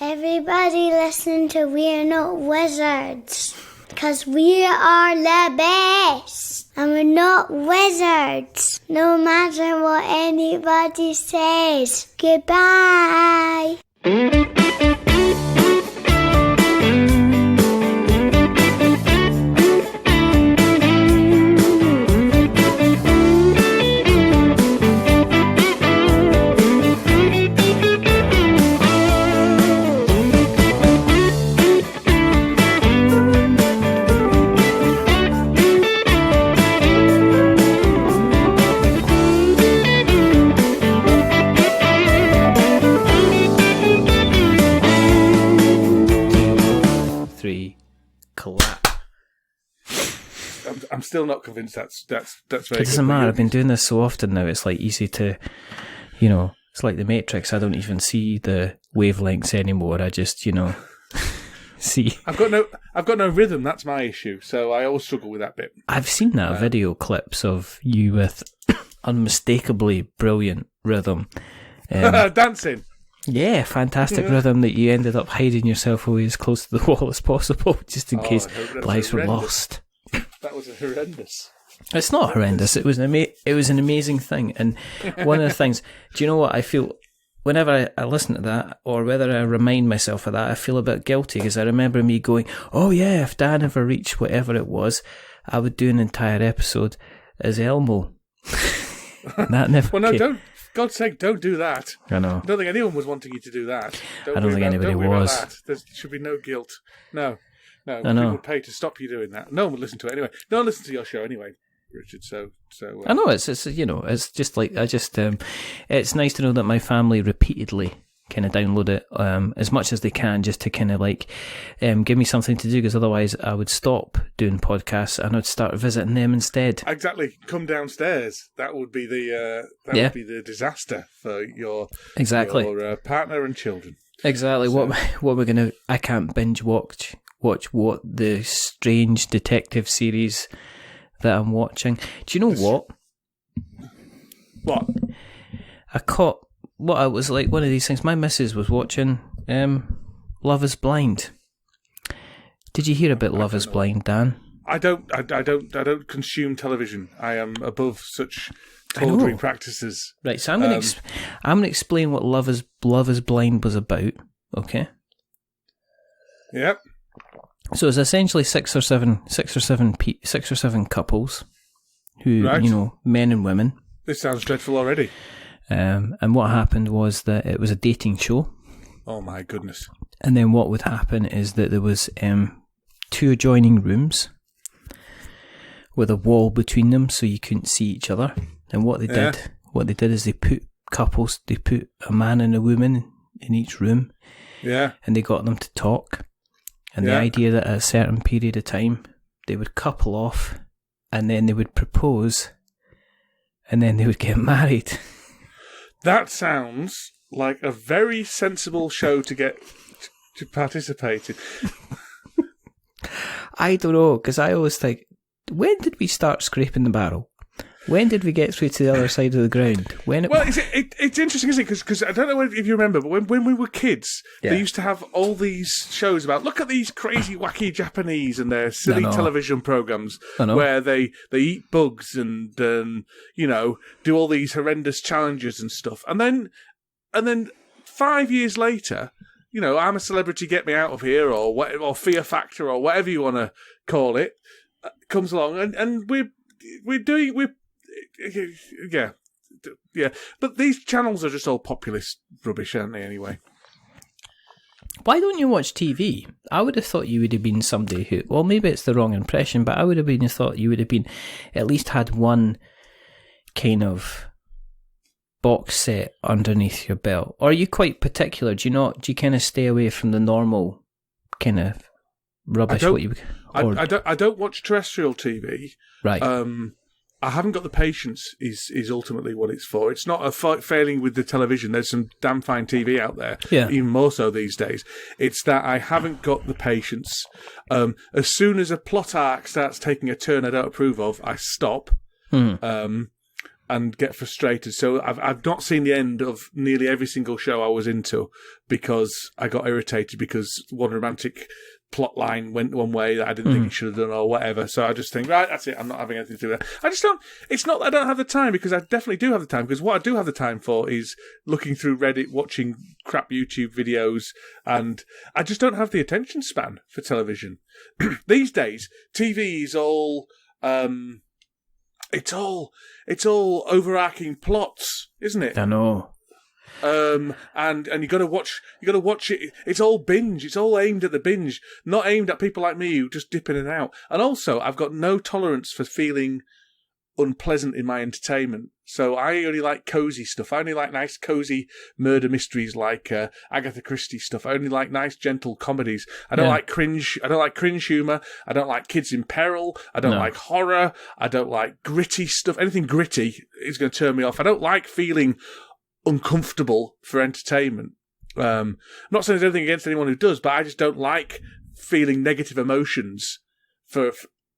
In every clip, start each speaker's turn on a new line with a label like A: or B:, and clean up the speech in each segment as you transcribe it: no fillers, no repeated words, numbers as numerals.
A: Everybody listen to We're Not Wizards. Because we are the best. And we're not wizards. No matter what anybody says. Goodbye.
B: I'm still not convinced that's very good.
C: It doesn't matter. I've been doing this so often now. It's like easy to, it's like the Matrix. I don't even see the wavelengths anymore. I just, see.
B: I've got no rhythm. That's my issue. So I always struggle with that bit.
C: I've seen that video clips of you with unmistakably brilliant rhythm.
B: Dancing.
C: Yeah, fantastic rhythm that you ended up hiding yourself away as close to the wall as possible, just in case lives were lost.
B: That was horrendous.
C: It's not horrendous. It was an amazing thing. And one of the things, do you know what I feel? Whenever I listen to that, or whether I remind myself of that, I feel a bit guilty because I remember me going, "Oh yeah, if Dan ever reached whatever it was, I would do an entire episode as Elmo." That never.
B: Well, no,
C: came.
B: don't. For God's sake, don't do that.
C: I know.
B: I don't think anyone was wanting you to do that.
C: I don't think anybody was.
B: There should be no guilt. No.
C: I know.
B: People would pay to stop you doing that. No one would listen to it anyway. No one listens to your show anyway, Richard. So.
C: I know it's just like it's nice to know that my family repeatedly kind of download it as much as they can, just to kind of like give me something to do, because otherwise I would stop doing podcasts and I'd start visiting them instead.
B: Exactly. Come downstairs. That would be would be the disaster for your partner and children.
C: Exactly. So. What we're gonna? I can't binge watch what the strange detective series that I'm watching. Do you know what?
B: What?
C: I caught what I was like one of these things. My missus was watching Love is Blind. Did you hear about Love is Blind, Dan?
B: I don't consume television. I am above such tawdry practices.
C: Right, so I'm going to explain what Love is Blind was about. Okay.
B: Yep.
C: So it's essentially six or seven couples who, men and women.
B: This sounds dreadful already.
C: And what happened was that it was a dating show.
B: Oh my goodness.
C: And then what would happen is that there was 2 adjoining rooms with a wall between them so you couldn't see each other. And what they did is they put a man and a woman in each room.
B: Yeah.
C: And they got them to talk. And the idea that at a certain period of time, they would couple off, and then they would propose, and then they would get married.
B: That sounds like a very sensible show to get to participate in.
C: I don't know, because I always think, when did we start scraping the barrel? When did we get through to the other side of the ground?
B: It's interesting, isn't it? Because I don't know if you remember, but when we were kids, they used to have all these shows about, look at these crazy, wacky Japanese and their silly television programs where they eat bugs and do all these horrendous challenges and stuff. And then 5 years later, I'm a Celebrity, Get Me Out of Here, or Fear Factor, or whatever you want to call it, comes along, and we're doing. Yeah. But these channels are just all populist rubbish, aren't they, anyway?
C: Why don't you watch TV? I would have thought you would have been somebody who, well, maybe it's the wrong impression, but I would have thought you would have been, at least had one kind of box set underneath your belt. Or are you quite particular? Do you kind of stay away from the normal kind of rubbish?
B: I don't watch terrestrial TV.
C: Right.
B: I haven't got the patience is ultimately what it's for. It's not a failing with the television. There's some damn fine TV out there, even more so these days. It's that I haven't got the patience. As soon as a plot arc starts taking a turn I don't approve of, I stop. and get frustrated. So I've not seen the end of nearly every single show I was into because I got irritated because one romantic plot line went one way that I didn't think it should have done or whatever. So I just think, right, that's it. I'm not having anything to do with that. I just don't. It's not that I don't have the time, because I definitely do have the time. Because what I do have the time for is looking through Reddit, watching crap YouTube videos, and I just don't have the attention span for television. These days, TV is all. It's all overarching plots, isn't it?
C: I know.
B: And you got to watch it. It's all binge. It's all aimed at the binge, not aimed at people like me who just dip in and out. And also, I've got no tolerance for feeling unpleasant in my entertainment. So I only like cozy stuff. I only like nice cozy murder mysteries like Agatha Christie stuff. I only like nice gentle comedies. I don't like cringe. I don't like cringe humor. I don't like Kids in Peril. I don't like horror. I don't like gritty stuff. Anything gritty is going to turn me off. I don't like feeling uncomfortable for entertainment. I'm not saying there's anything against anyone who does, but I just don't like feeling negative emotions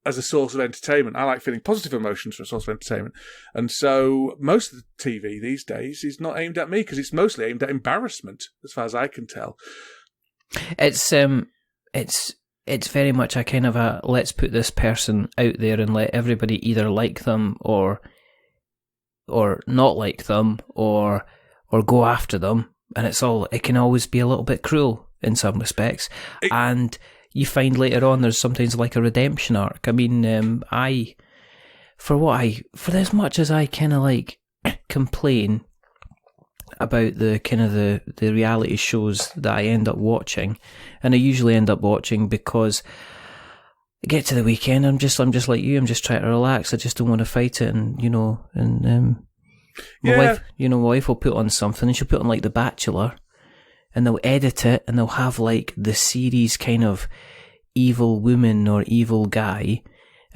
B: as a source of entertainment. I like feeling positive emotions for a source of entertainment. And so most of the TV these days is not aimed at me, because it's mostly aimed at embarrassment, as far as I can tell.
C: It's very much a kind of a, let's put this person out there and let everybody either like them or not like them or go after them, and it can always be a little bit cruel in some respects. And you find later on there's sometimes like a redemption arc. I mean, for as much as I kind of like complain about the kind of the reality shows that I end up watching, and I usually end up watching because I get to the weekend, I'm just like you, I'm just trying to relax. I just don't want to fight it, and my wife will put on something, and she'll put on like The Bachelor, and they'll edit it, and they'll have like the series kind of evil woman or evil guy,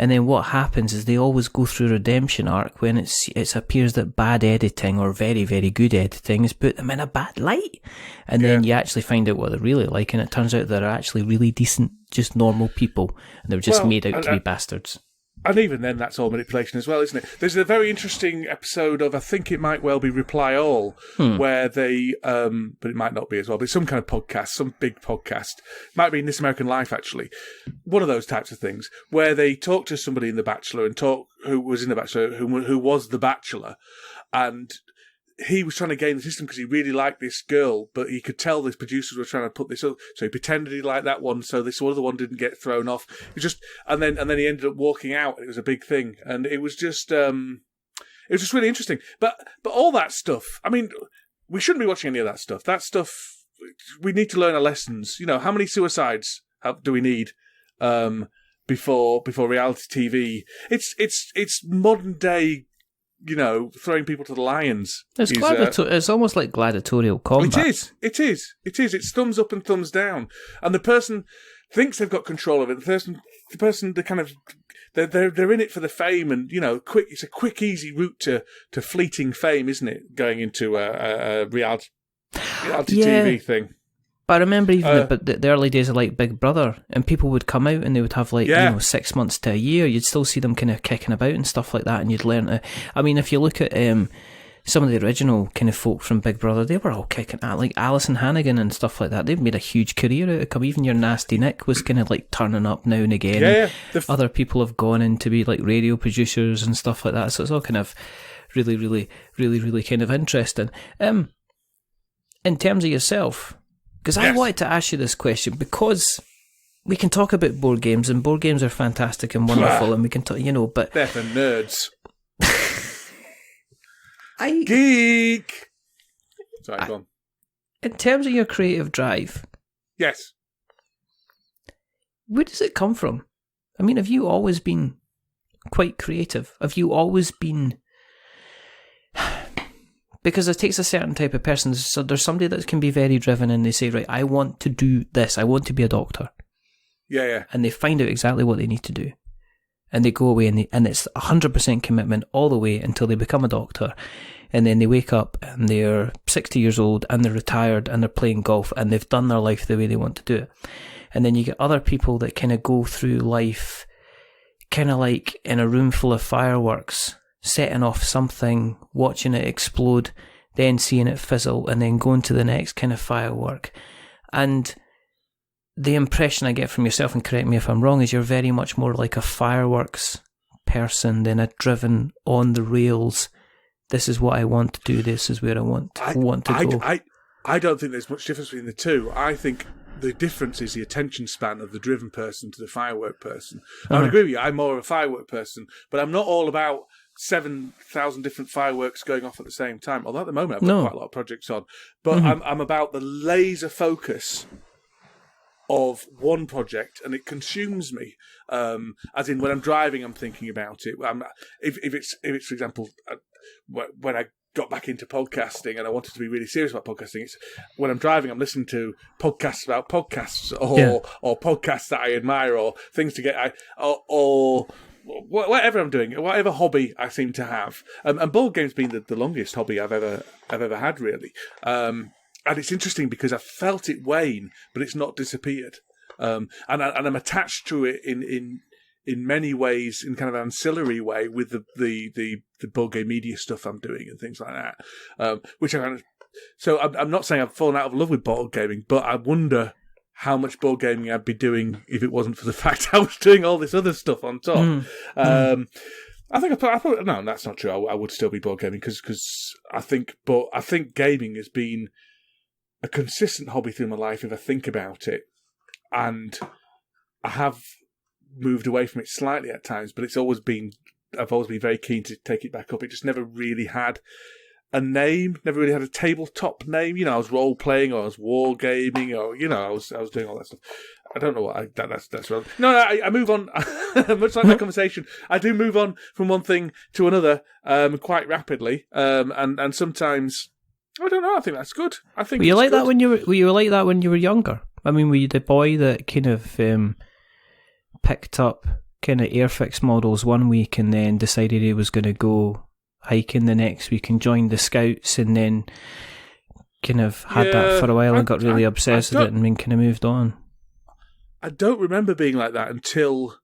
C: and then what happens is they always go through a redemption arc when it appears that bad editing or very, very good editing has put them in a bad light, and then you actually find out what they're really like, and it turns out they're actually really decent, just normal people, and they're just made out to be bastards.
B: And even then, that's all manipulation as well, isn't it? There's a very interesting episode of, I think it might well be Reply All, where they, but it might not be as well, but it's some kind of podcast, some big podcast. Might be in This American Life, actually. One of those types of things, where they talk to somebody in The Bachelor and who was in The Bachelor, who was The Bachelor, and he was trying to game the system because he really liked this girl, but he could tell the producers were trying to put this up, so he pretended he liked that one, so this other one didn't get thrown off. It just, and then he ended up walking out, and it was a big thing, and it was just really interesting. But all that stuff, I mean, we shouldn't be watching any of that stuff. That stuff, we need to learn our lessons. You know, how many suicides do we need before reality TV? It's modern day. You know, throwing people to the lions.
C: It's almost like gladiatorial combat.
B: It is. It's thumbs up and thumbs down, and the person thinks they've got control of it. The person, they kind of, they're in it for the fame, and it's a quick, easy route to fleeting fame, isn't it? Going into a reality TV thing.
C: But I remember even the early days of like Big Brother, and people would come out and they would have 6 months to a year. You'd still see them kind of kicking about and stuff like that, and you'd learn to. I mean, if you look at some of the original kind of folk from Big Brother, they were all kicking at, like Alison Hannigan and stuff like that. They've made a huge career out of it. Even your Nasty Nick was kind of like turning up now and again.
B: Yeah.
C: Other people have gone in to be like radio producers and stuff like that. So it's all kind of really, really, really, really kind of interesting. In terms of yourself. Because I wanted to ask you this question, because we can talk about board games, and board games are fantastic and wonderful, and we can talk, but...
B: They're for nerds.
C: Geek!
B: Sorry, go on.
C: In terms of your creative drive...
B: Yes.
C: Where does it come from? I mean, have you always been quite creative? Have you always been... Because it takes a certain type of person. So there's somebody that can be very driven, and they say, right, I want to do this. I want to be a doctor.
B: Yeah.
C: And they find out exactly what they need to do. And they go away, and it's 100% commitment all the way until they become a doctor. And then they wake up and they're 60 years old and they're retired and they're playing golf and they've done their life the way they want to do it. And then you get other people that kind of go through life kind of like in a room full of fireworks. setting off something, watching it explode, then seeing it fizzle, and then going to the next kind of firework. And the impression I get from yourself, and correct me if I'm wrong, is you're very much more like a fireworks person than a driven on the rails. This is what I want to do. This is where I want to go.
B: I don't think there's much difference between the two. I think the difference is the attention span of the driven person to the firework person. I would agree with you. I'm more of a firework person, but I'm not all about 7,000 different fireworks going off at the same time. Although at the moment I've got quite a lot of projects on. But I'm about the laser focus of one project, and it consumes me. As in, when I'm driving, I'm thinking about it. If it's for example, when I got back into podcasting and I wanted to be really serious about podcasting, it's when I'm driving, I'm listening to podcasts about podcasts or podcasts that I admire, or things to get or whatever I'm doing, whatever hobby I seem to have. And board games being the longest hobby I've ever had, really. And it's interesting because I felt it wane, but it's not disappeared. And I'm attached to it in many ways, in kind of an ancillary way, with the board game media stuff I'm doing and things like that. Which I kind of, so I'm not saying I've fallen out of love with board gaming, but I wonder how much board gaming I'd be doing if it wasn't for the fact I was doing all this other stuff on top. I think no, that's not true. I would still be board gaming because I think gaming has been a consistent hobby through my life if I think about it, and I have moved away from it slightly at times, but I've always been very keen to take it back up. It just never really had a name, never really had a tabletop name. I was role playing, or I was war gaming, or I was doing all that stuff. I don't know what that's relevant. No, I move on. Much like that conversation, I do move on from one thing to another quite rapidly, and sometimes I don't know. I think that's good. I think
C: were you like that when you were younger? I mean, were you the boy that kind of picked up kind of Airfix models one week and then decided he was going to go hiking the next week and joined the Scouts, and then kind of had that for a while and got really obsessed with it and then kind of moved on?
B: I don't remember being like that until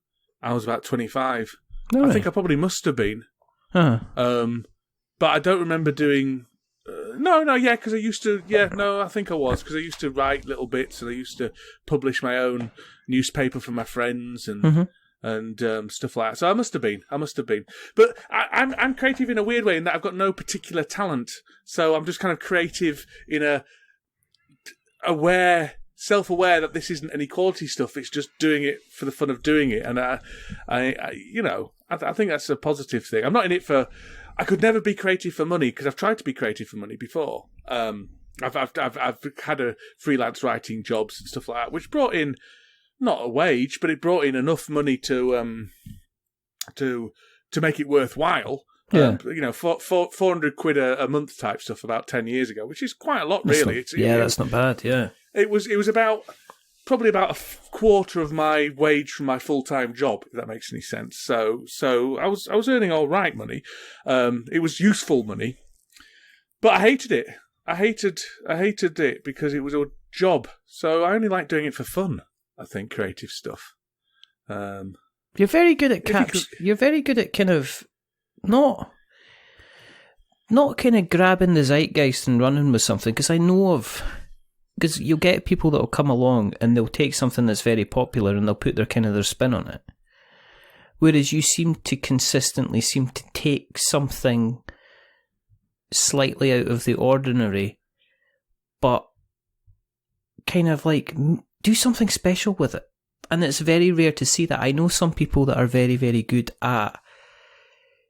B: I was about 25.
C: No,
B: I think I probably must have been.
C: Huh.
B: But I don't remember doing... because I used to... I think I was, because I used to write little bits, and I used to publish my own newspaper for my friends and stuff like that. So I must have been. But I'm creative in a weird way in that I've got no particular talent. So I'm just kind of creative in a self-aware that this isn't any quality stuff. It's just doing it for the fun of doing it. And I think that's a positive thing. I'm not in it for... I could never be creative for money, because I've tried to be creative for money before. I've had a freelance writing jobs and stuff like that, which brought in not a wage, but it brought in enough money to make it worthwhile.
C: Yeah.
B: 400 quid a month type stuff about 10 years ago, which is quite a lot, really.
C: That's not bad. Yeah,
B: it was probably about a quarter of my wage from my full-time job, if that makes any sense. So I was earning all right money. It was useful money, but I hated it. I hated it because it was a job. So I only like doing it for fun. I think creative stuff.
C: You're very good at You're very good at kind of not kind of grabbing the zeitgeist and running with something, because I know of. Because you'll get people that will come along and they'll take something that's very popular and they'll put their spin on it. Whereas you seem to consistently take something slightly out of the ordinary, but kind of like do something special with it. And it's very rare to see that. I know some people that are very, very good at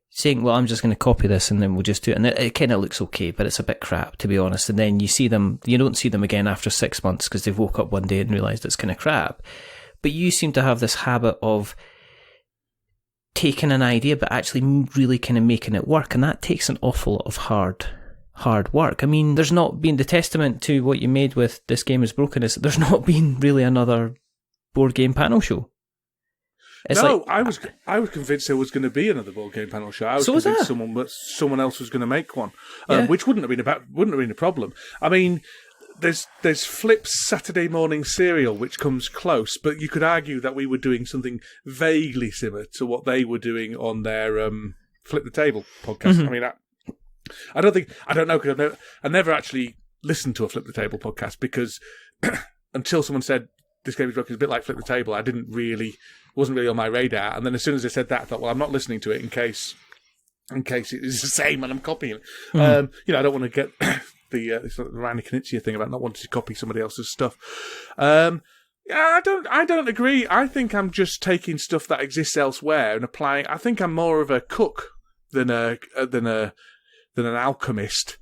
C: saying, well, I'm just going to copy this and then we'll just do it. And it kind of looks okay, but it's a bit crap, to be honest. And then you don't see them again after 6 months because they've woke up one day and realised it's kind of crap. But you seem to have this habit of taking an idea but actually really kind of making it work. And that takes an awful lot of hard work. I mean, there's not been the testament to what you made with This Game Is Broken is that there's not been really another board game panel show.
B: I was convinced there was going to be another board game panel show. I was convinced someone else was going to make one, which wouldn't have been a problem. I mean, there's Flip's Saturday Morning Serial, which comes close, but you could argue that we were doing something vaguely similar to what they were doing on their Flip the Table podcast. I mean, I don't know, because I never actually listened to a Flip the Table podcast, because until someone said this game is broken, it's a bit like Flip the Table, wasn't really on my radar. And then as soon as they said that, I thought, well, I'm not listening to it in case it is the same and I'm copying it. I don't want to get the sort of Randy Knizia thing about not wanting to copy somebody else's stuff. I don't agree. I think I'm just taking stuff that exists elsewhere and applying. I think I'm more of a cook than an alchemist.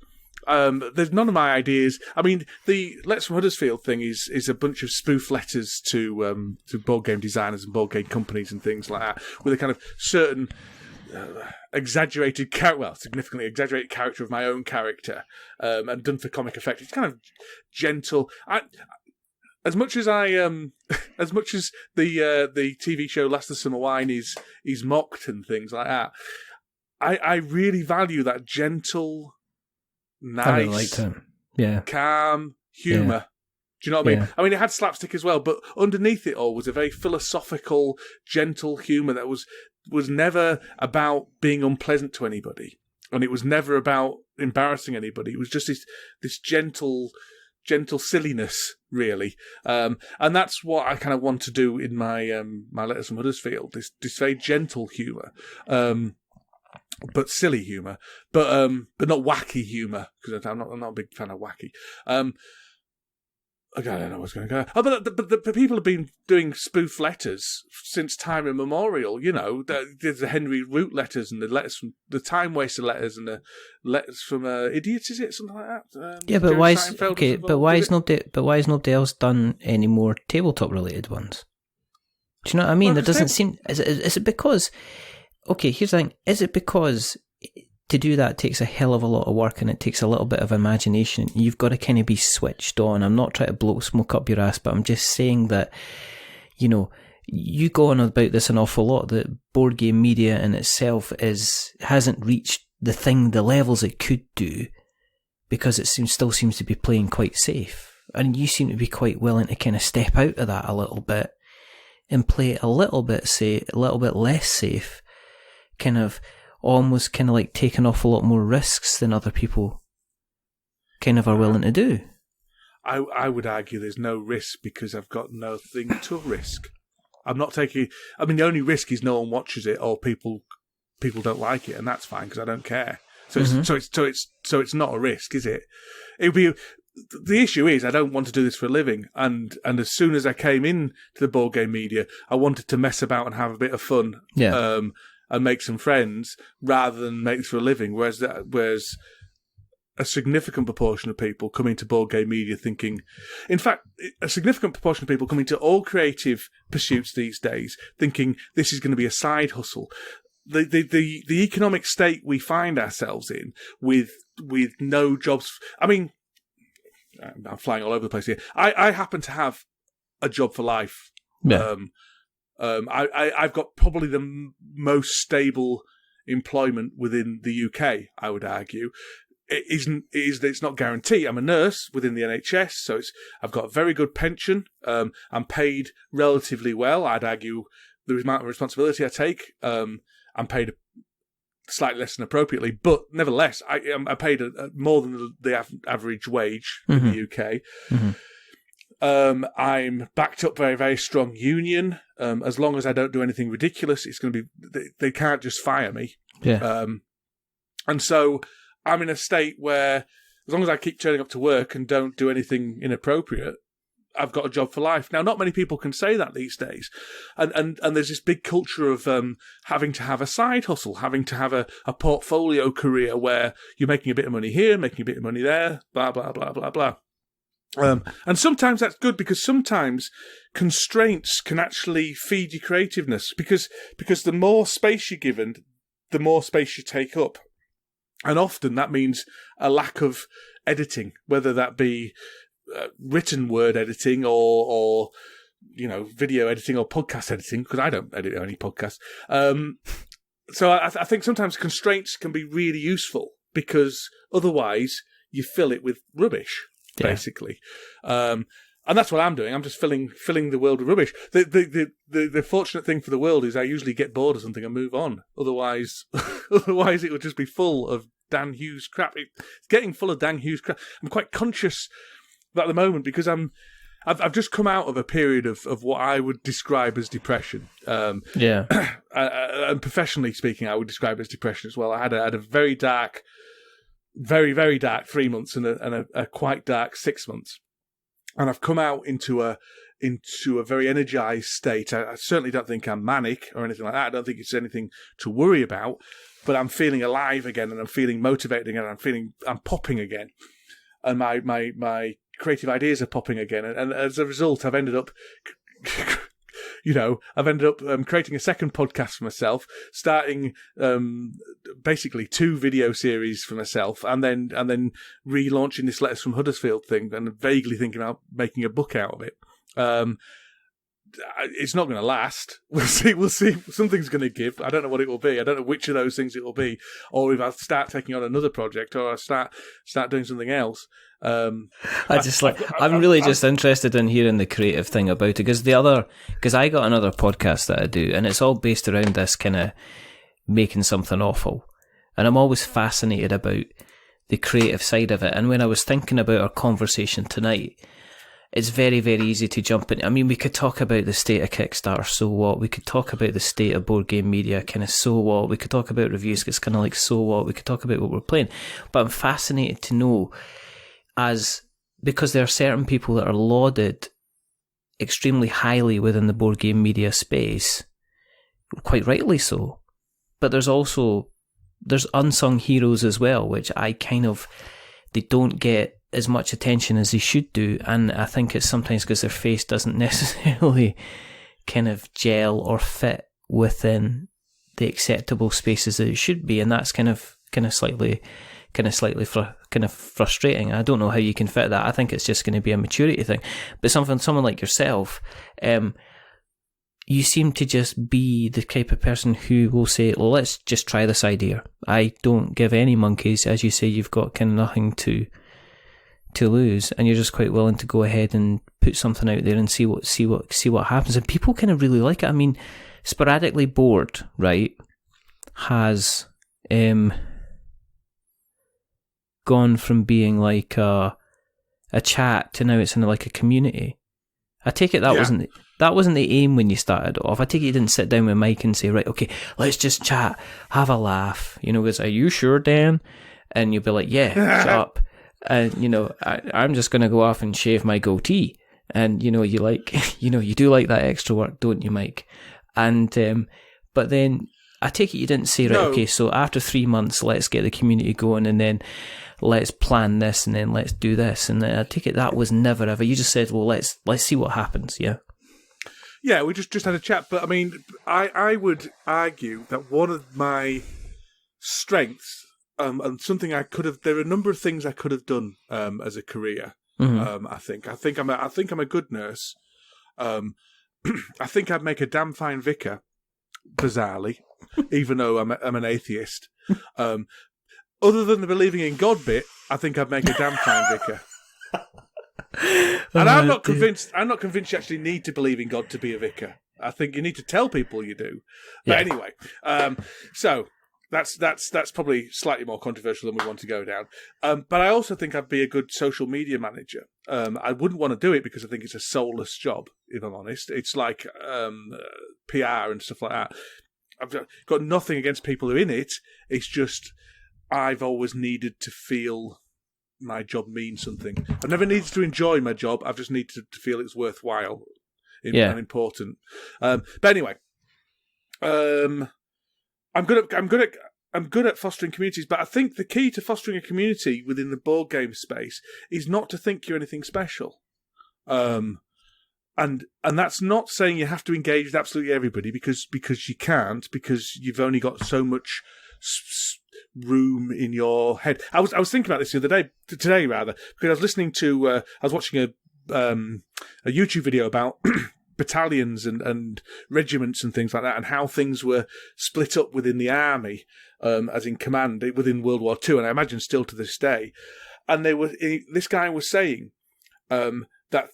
B: There's none of my ideas. I mean, the Letters from Huddersfield thing is a bunch of spoof letters to board game designers and board game companies and things like that, with a kind of certain significantly exaggerated character of my own character, and done for comic effect. It's kind of gentle. As much as the TV show Last of Summer Wine is mocked and things like that, I really value that gentle, nice, calm humour. Yeah. Do you know what I mean? Yeah. I mean, it had slapstick as well, but underneath it all was a very philosophical, gentle humour that was never about being unpleasant to anybody, and it was never about embarrassing anybody. It was just this gentle silliness, really, and that's what I kind of want to do in my my Letters from Huddersfield. This very gentle humour, but silly humour, but not wacky humour, because I'm not a big fan of wacky. I don't know what's going to go. Oh, but the people have been doing spoof letters since time immemorial. You know, there's the Henry Root letters and the letters from the Time Waster letters and the letters from Idiots. Is it something like that?
C: Yeah, but why is nobody else done any more tabletop related ones? Do you know what I mean?
B: Well,
C: there doesn't seem. Is it because? Okay, here's the thing. Is it because to do that takes a hell of a lot of work and it takes a little bit of imagination? You've got to kind of be switched on. I'm not trying to blow smoke up your ass, but I'm just saying that, you know, you go on about this an awful lot, that board game media in itself hasn't reached the levels it could do, because it still seems to be playing quite safe. And you seem to be quite willing to kind of step out of that a little bit and play it a little bit safe, a little bit less safe, almost like take an awful lot more risks than other people kind of are willing to do.
B: I would argue there's no risk because I've got nothing to risk. I'm not taking. I mean, the only risk is no one watches it or people don't like it, and that's fine because I don't care. So it's not a risk, is it? It would be. The issue is I don't want to do this for a living, and as soon as I came in to the board game media, I wanted to mess about and have a bit of fun.
C: Yeah.
B: And make some friends rather than make this for a living. Whereas a significant proportion of people coming to board game media thinking, in fact, a significant proportion of people coming to all creative pursuits these days thinking this is going to be a side hustle. The economic state we find ourselves in with no jobs. I mean, I'm flying all over the place here. I happen to have a job for life.
C: Yeah.
B: I've got probably the most stable employment within the UK, I would argue. It's not guaranteed. I'm a nurse within the NHS, so I've got a very good pension. I'm paid relatively well. I'd argue the amount of responsibility I take, I'm paid slightly less than appropriately, but nevertheless, I paid more than the average wage in the UK.
C: Mm-hmm.
B: I'm backed up by a very strong union. As long as I don't do anything ridiculous, it's going to be. They can't just fire me.
C: Yeah.
B: And so I'm in a state where, as long as I keep turning up to work and don't do anything inappropriate, I've got a job for life. Now, not many people can say that these days, and there's this big culture of having to have a side hustle, having to have a portfolio career where you're making a bit of money here, making a bit of money there, blah blah blah blah blah. And sometimes that's good because sometimes constraints can actually feed your creativeness because the more space you're given, the more space you take up. And often that means a lack of editing, whether that be written word editing or video editing or podcast editing, because I don't edit any podcasts. So I think sometimes constraints can be really useful because otherwise you fill it with rubbish. Basically. And that's what I'm doing. I'm just filling the world with rubbish. The fortunate thing for the world is I usually get bored of something and move on. Otherwise it would just be full of Dan Hughes crap. It's getting full of Dan Hughes crap. I'm quite conscious at the moment because I've just come out of a period of what I would describe as depression. And professionally speaking, I would describe it as depression as well. I had a very dark, very, very dark 3 months and a quite dark 6 months. And I've come out into a very energized state. I certainly don't think I'm manic or anything like that. I don't think it's anything to worry about. But I'm feeling alive again, and I'm feeling motivated again. I'm popping again, and my creative ideas are popping again. And as a result, I've ended up, creating a second podcast for myself, starting basically 2 video series for myself, and then relaunching this Letters from Huddersfield thing, and vaguely thinking about making a book out of it. It's not going to last. We'll see. Something's going to give. I don't know what it will be. I don't know which of those things it will be, or if I start taking on another project, or I start doing something else.
C: I'm really just interested in hearing the creative thing about it, because I got another podcast that I do, and it's all based around this kind of making something awful, and I'm always fascinated about the creative side of it. And when I was thinking about our conversation tonight, it's very, very easy to jump in. I mean, we could talk about the state of Kickstarter, so what? We could talk about the state of board game media, kind of so what? We could talk about reviews, it's kind of like so what? We could talk about what we're playing. But I'm fascinated to know, because there are certain people that are lauded extremely highly within the board game media space, quite rightly so. But there's unsung heroes as well, which they don't get as much attention as they should do, and I think it's sometimes because their face doesn't necessarily kind of gel or fit within the acceptable spaces that it should be, and that's kind of slightly frustrating. I don't know how you can fit that. I think it's just going to be a maturity thing. But someone like yourself, you seem to just be the type of person who will say, well, let's just try this idea. I don't give any monkeys. As you say, you've got kind of nothing to lose, and you're just quite willing to go ahead and put something out there and see what happens. And people kind of really like it. I mean, Sporadically Bored, right, has gone from being like a chat to now it's in like a community. I take it that wasn't the aim when you started off. I take it you didn't sit down with Mike and say, right, okay, let's just chat, have a laugh. Goes, are you sure, Dan? And you'll be like, yeah, shut up. And, I'm just going to go off and shave my goatee. And, you do like that extra work, don't you, Mike? And, but then I take it you didn't say, right, okay, so after 3 months, let's get the community going, and then let's plan this, and then let's do this. And I take it that was never ever. You just said, well, let's see what happens, yeah?
B: Yeah, we just had a chat. But, I mean, I would argue that one of my strengths, and something there are a number of things I could have done as a career. Mm-hmm. I think I'm a good nurse. I think I'd make a damn fine vicar, bizarrely, even though I'm an atheist. Other than the believing in God bit, I think I'd make a damn fine vicar. And I'm not convinced you actually need to believe in God to be a vicar. I think you need to tell people you do. But anyway, so that's probably slightly more controversial than we want to go down. But I also think I'd be a good social media manager. I wouldn't want to do it because I think it's a soulless job, if I'm honest. It's like PR and stuff like that. I've got nothing against people who are in it. It's just I've always needed to feel my job means something. I've never needed to enjoy my job. I've just needed to feel it's worthwhile and important. But anyway, I'm good at fostering communities, but I think the key to fostering a community within the board game space is not to think you're anything special. And that's not saying you have to engage with absolutely everybody because you can't, because you've only got so much room in your head. I was thinking about this today, because I was listening to I was watching a YouTube video about battalions and regiments and things like that, and how things were split up within the army, as in command within World War II, and I imagine still to this day. And this guy was saying that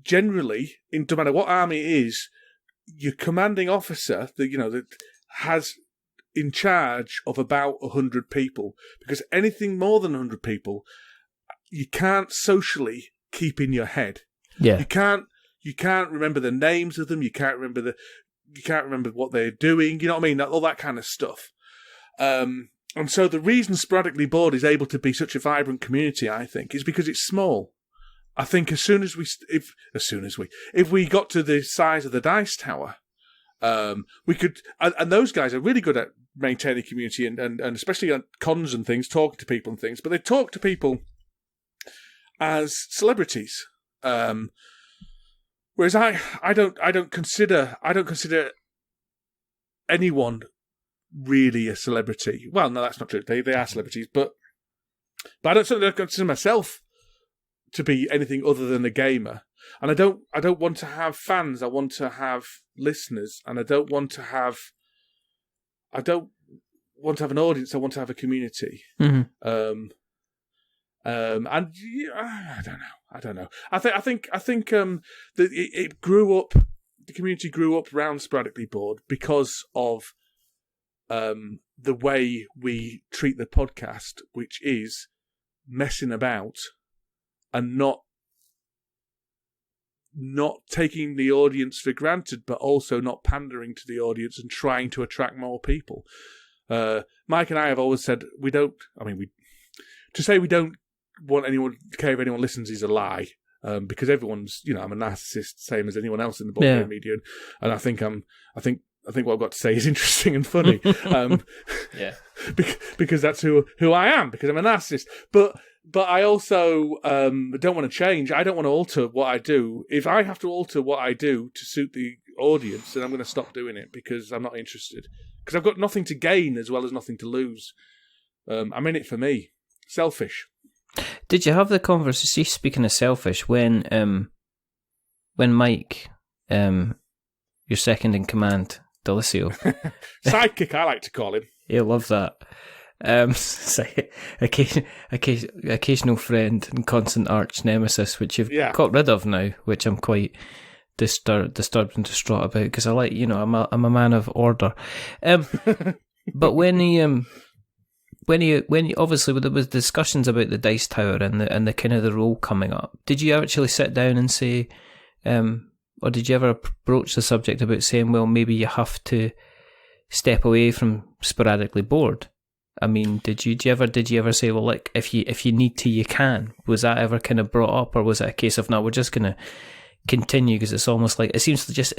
B: generally, no matter what army it is, your commanding officer, that has in charge of about 100 people, because anything more than 100 people, you can't socially keep in your head.
C: Yeah.
B: You can't remember the names of them. You can't remember what they're doing. You know what I mean? All that kind of stuff. And so the reason Sporadically Bored is able to be such a vibrant community, I think, is because it's small. I think if we got to the size of the Dice Tower, we could, and those guys are really good at maintaining community and especially at cons and things, talking to people and things, but they talk to people as celebrities. Whereas I don't consider anyone really a celebrity. Well, no, that's not true. They are celebrities, but I don't consider myself to be anything other than a gamer. And I don't want to have fans. I want to have listeners, and I don't want to have an audience. I want to have a community.
C: Mm-hmm.
B: And I don't know. I think that it grew up. The community grew up around Sporadically Bored because of the way we treat the podcast, which is messing about and not taking the audience for granted, but also not pandering to the audience and trying to attract more people. Mike and I have always said to say we don't want anyone to care if anyone listens is a lie, because everyone's, I'm a narcissist, same as anyone else in the board game media, and I think what I've got to say is interesting and funny, because that's who I am, because I'm a narcissist. But I also don't want to change. I don't want to alter what I do. If I have to alter what I do to suit the audience, then I'm going to stop doing it because I'm not interested. Because I've got nothing to gain as well as nothing to lose. I'm in it for me. Selfish.
C: Did you have the conversation, speaking of selfish, when Mike, your second in command, Delicio...
B: Sidekick, I like to call him.
C: He'll love that. Occasional friend and constant arch nemesis, which you've got rid of now, which I'm quite disturbed and distraught about, because I like, I'm a man of order. But when he obviously there was discussions about the Dice Tower and the kind of the role coming up, did you actually sit down and say, or did you ever broach the subject about saying, well, maybe you have to step away from Sporadically Bored? I mean, did you ever say, well, like, if you need to, you can? Was that ever kind of brought up, or was it a case of, no, we're just going to continue, because it's almost like, it's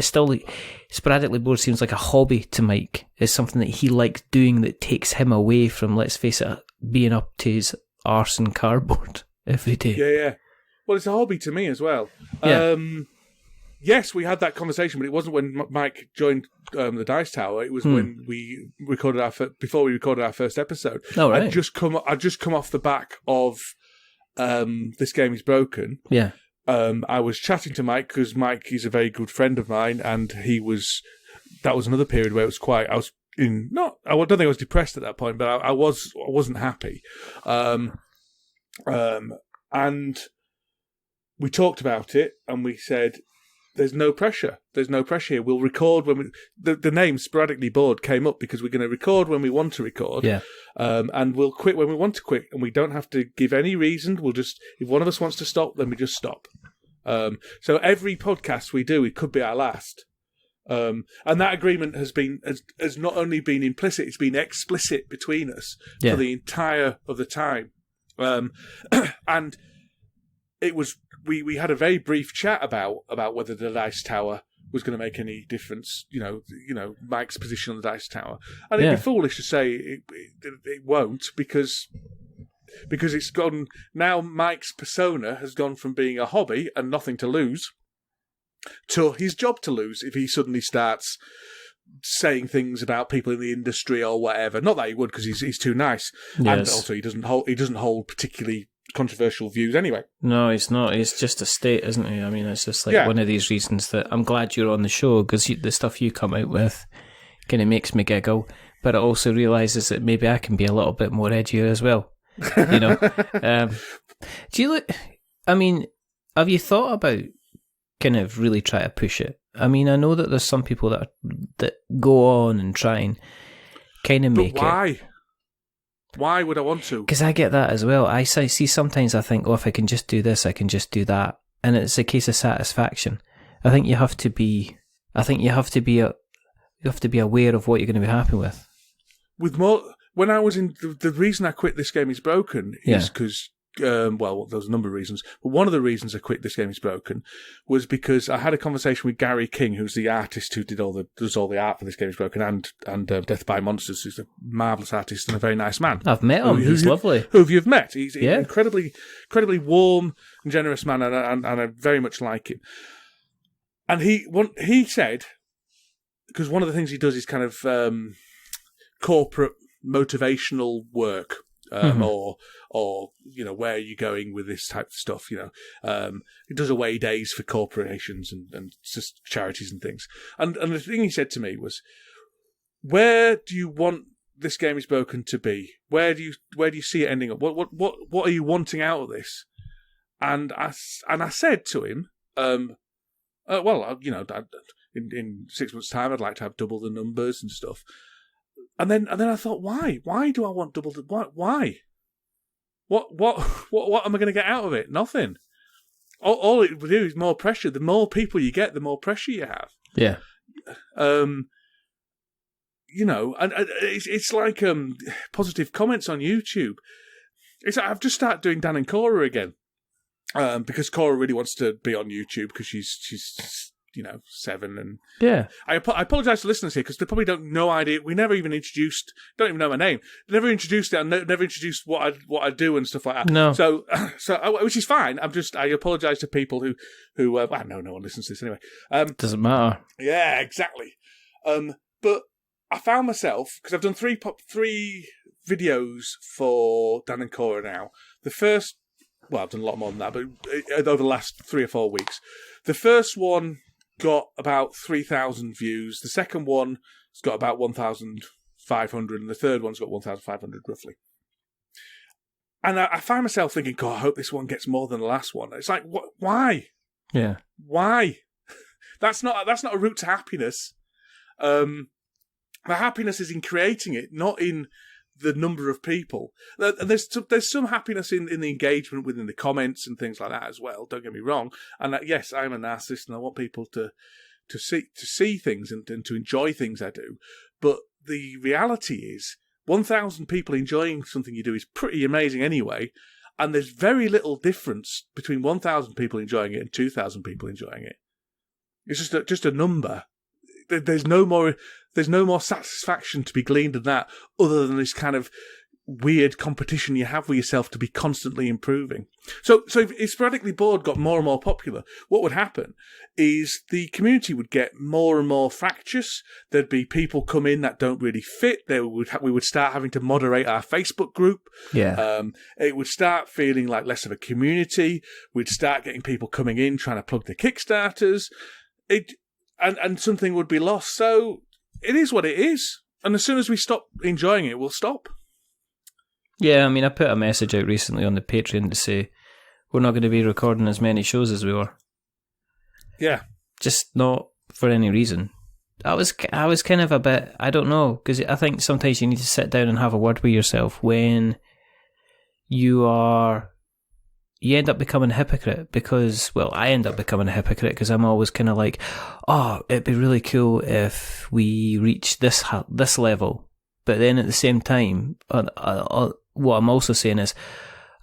C: still like, Sporadically Bored seems like a hobby to Mike. It's something that he likes doing that takes him away from, let's face it, being up to his arse and cardboard every day.
B: Yeah. Well, it's a hobby to me as well.
C: Yeah.
B: Yes, we had that conversation, but it wasn't when Mike joined the Dice Tower. It was when we recorded before we recorded our first episode.
C: Oh, right.
B: I'd just come off the back of This Game Is Broken.
C: Yeah.
B: I was chatting to Mike because Mike is a very good friend of mine, and that was another period where I don't think I was depressed at that point, but I wasn't happy. And we talked about it, and we said, there's no pressure. There's no pressure here. We'll record when the name Sporadically Bored came up because we're going to record when we want to record.
C: Yeah.
B: And we'll quit when we want to quit, and we don't have to give any reason. We'll just, if one of us wants to stop, then we just stop. So every podcast we do, it could be our last. And that agreement has not only been implicit, it's been explicit between us for the entire of the time. And it was, we had a very brief chat about whether the Dice Tower was going to make any difference, Mike's position on the Dice Tower. And it'd be foolish to say it won't, because it's gone, now Mike's persona has gone from being a hobby and nothing to lose to his job to lose if he suddenly starts saying things about people in the industry or whatever. Not that he would, because he's too nice. Yes. And also he doesn't hold particularly controversial views anyway.
C: No, he's not. He's just a state, isn't he? I mean, it's just like one of these reasons that I'm glad you're on the show, because the stuff you come out with kind of makes me giggle, but it also realises that maybe I can be a little bit more edgier as well. Do you look? I mean, have you thought about kind of really try to push it. I mean, I know that there's some people that go on and try and kind of make it.
B: But why? Why would I want to?
C: Because I get that as well. I see sometimes I think, if I can just do this, I can just do that. And it's a case of satisfaction. I think you have to be aware of what you're going to be happy with.
B: When I was in, the reason I quit This Game Is Broken is because, well, there's a number of reasons, but one of the reasons I quit This Game Is Broken was because I had a conversation with Gary King, who's the artist who does all the art for This Game Is Broken, and Death by Monsters, who's a marvellous artist and a very nice man.
C: I've met him. He's lovely.
B: Who you've met. He's an incredibly warm and generous man, and I very much like him. And he said, because one of the things he does is kind of corporate motivational work, or where are you going with this type of stuff? He does away days for corporations and just charities and things. And the thing he said to me was, where do you want This Game Is Broken to be? Where do you see it ending up? What are you wanting out of this? And I said to him, in 6 months' time, I'd like to have double the numbers and stuff. And then I thought, why? Why do I want double the? Why? What am I going to get out of it? Nothing. All it would do is more pressure. The more people you get, the more pressure you have.
C: Yeah.
B: And it's like positive comments on YouTube. It's like I've just started doing Dan and Cora again, because Cora really wants to be on YouTube because she's 7, and I apologise to listeners here because they probably don't no idea. We never even introduced. Don't even know my name. Never introduced it. And never introduced what I do and stuff like that.
C: No.
B: So which is fine. I apologise to people who no one listens to this anyway.
C: Doesn't matter.
B: Yeah, exactly. But I found myself, because I've done three videos for Dan and Cora now. The first, I've done a lot more than that, but over the last 3 or 4 weeks, the first one got about 3,000 views. The second one has got about 1,500, and the third one's got 1,500 roughly. And I find myself thinking, God, I hope this one gets more than the last one. It's like, what? Why?
C: Yeah.
B: Why? That's not a route to happiness. The happiness is in creating it, not in the number of people. There's some happiness in the engagement within the comments and things like that as well. Don't get me wrong. And yes, I'm a narcissist and I want people to see things and to enjoy things I do. But the reality is, 1,000 people enjoying something you do is pretty amazing anyway. And there's very little difference between 1,000 people enjoying it and 2,000 people enjoying it. It's just a number. There's no more satisfaction to be gleaned in that, other than this kind of weird competition you have with yourself to be constantly improving. So if Sporadically Bored got more and more popular, what would happen is the community would get more and more fractious. There'd be people come in that don't really fit. We would start having to moderate our Facebook group.
C: Yeah.
B: It would start feeling like less of a community. We'd start getting people coming in trying to plug their Kickstarters. And something would be lost. So it is what it is. And as soon as we stop enjoying it, we'll stop.
C: Yeah, I mean, I put a message out recently on the Patreon to say we're not going to be recording as many shows as we were.
B: Yeah.
C: Just not for any reason. I was kind of a bit, I don't know, because I think sometimes you need to sit down and have a word with yourself when you end up becoming a hypocrite because, I end up becoming a hypocrite because I'm always kind of like, it'd be really cool if we reach this level. But then at the same time, what I'm also saying is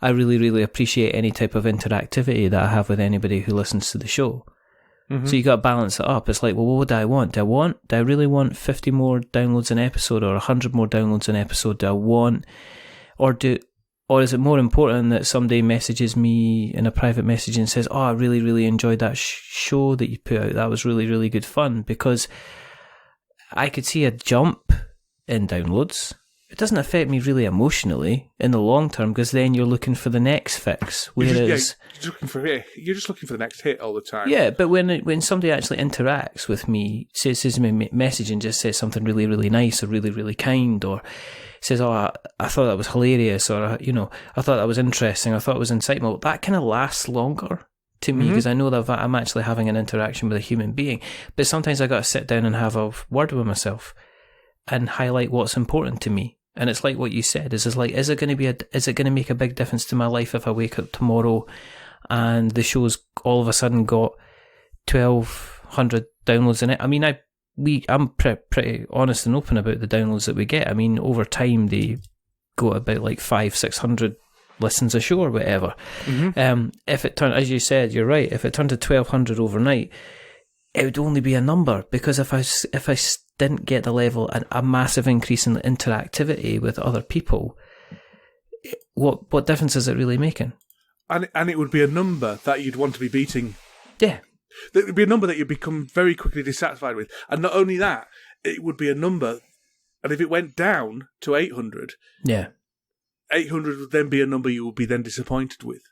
C: I really, really appreciate any type of interactivity that I have with anybody who listens to the show. Mm-hmm. So you got to balance it up. It's like, well, what do I want? Do I really want 50 more downloads an episode or 100 more downloads an episode? Do I want, or is it more important that somebody messages me in a private message and says, I really, really enjoyed that show that you put out. That was really, really good fun. Because I could see a jump in downloads. It doesn't affect me really emotionally in the long term because then you're looking for the next fix. Whereas
B: you're just looking for the next hit all the time.
C: Yeah, but when somebody actually interacts with me, says me a message and just says something really, really nice or really, really kind, or says, I thought that was hilarious, or I thought that was interesting, I thought it was insightful, that kind of lasts longer to me, because I know that I'm actually having an interaction with a human being. But sometimes I got to sit down and have a word with myself and highlight what's important to me. And it's like what you said, is it going to make a big difference to my life if I wake up tomorrow and the show's all of a sudden got 1,200 downloads in it? I mean, I'm pretty honest and open about the downloads that we get. I mean, over time they go about like 500-600 listens a show or whatever. If it turned, as you said, you're right, if it turned to 1,200 overnight, it would only be a number, because if I didn't get the level and a massive increase in interactivity with other people, what difference is it really making?
B: And it would be a number that you'd want to be beating.
C: Yeah.
B: It would be a number that you'd become very quickly dissatisfied with. And not only that, it would be a number, and if it went down to 800, 800 would then be a number you would be then disappointed with.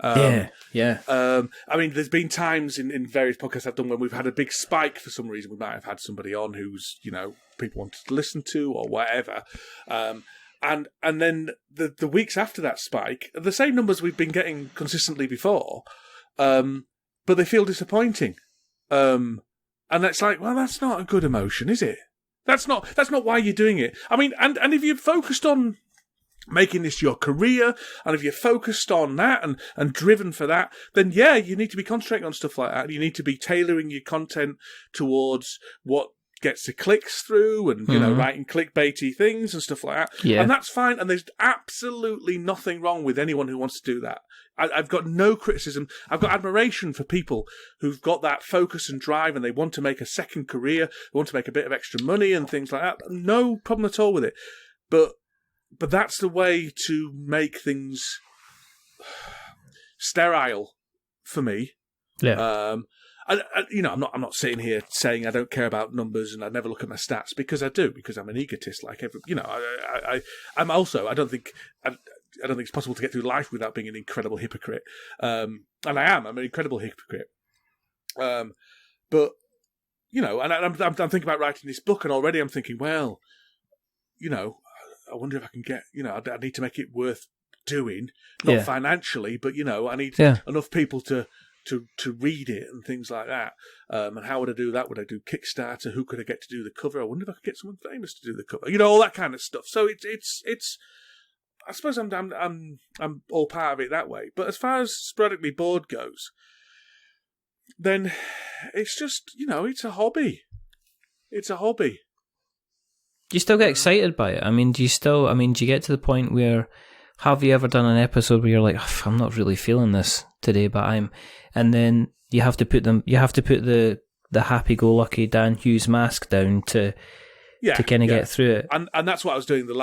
B: I mean, there's been times in various podcasts I've done when we've had a big spike for some reason. We might have had somebody on who's, people wanted to listen to or whatever. And then the weeks after that spike, the same numbers we've been getting consistently before, but they feel disappointing. And it's like, well, that's not a good emotion, is it? That's not why you're doing it. I mean, and if you're focused on making this your career, and if you're focused on that and driven for that, then yeah, you need to be concentrating on stuff like that. You need to be tailoring your content towards what gets the clicks through, and writing clickbaity things and stuff like that. Yeah. And that's fine. And there's absolutely nothing wrong with anyone who wants to do that. I've got no criticism. I've got admiration for people who've got that focus and drive, and they want to make a second career, they want to make a bit of extra money and things like that. No problem at all with it. But that's the way to make things sterile for me.
C: Yeah.
B: I'm not sitting here saying I don't care about numbers and I never look at my stats, because I do, because I'm an egotist. Like every, I'm also, I don't think it's possible to get through life without being an incredible hypocrite. And I'm an incredible hypocrite. But and I'm thinking about writing this book, and already I'm thinking, well, I wonder if I can get, I need to make it worth doing, not financially, but I need enough people to read it and things like that. And how would I do that? Would I do Kickstarter? Who could I get to do the cover? I wonder if I could get someone famous to do the cover. All that kind of stuff. So it's. I suppose I'm all part of it that way. But as far as Sporadically Bored goes, then it's just it's a hobby. It's a hobby.
C: Do you still get excited by it? I mean, do you get to the point where, have you ever done an episode where you're like, I'm not really feeling this today, but and then you have to put the happy-go-lucky Dan Hughes mask down to kind of get through it.
B: And that's what I was doing for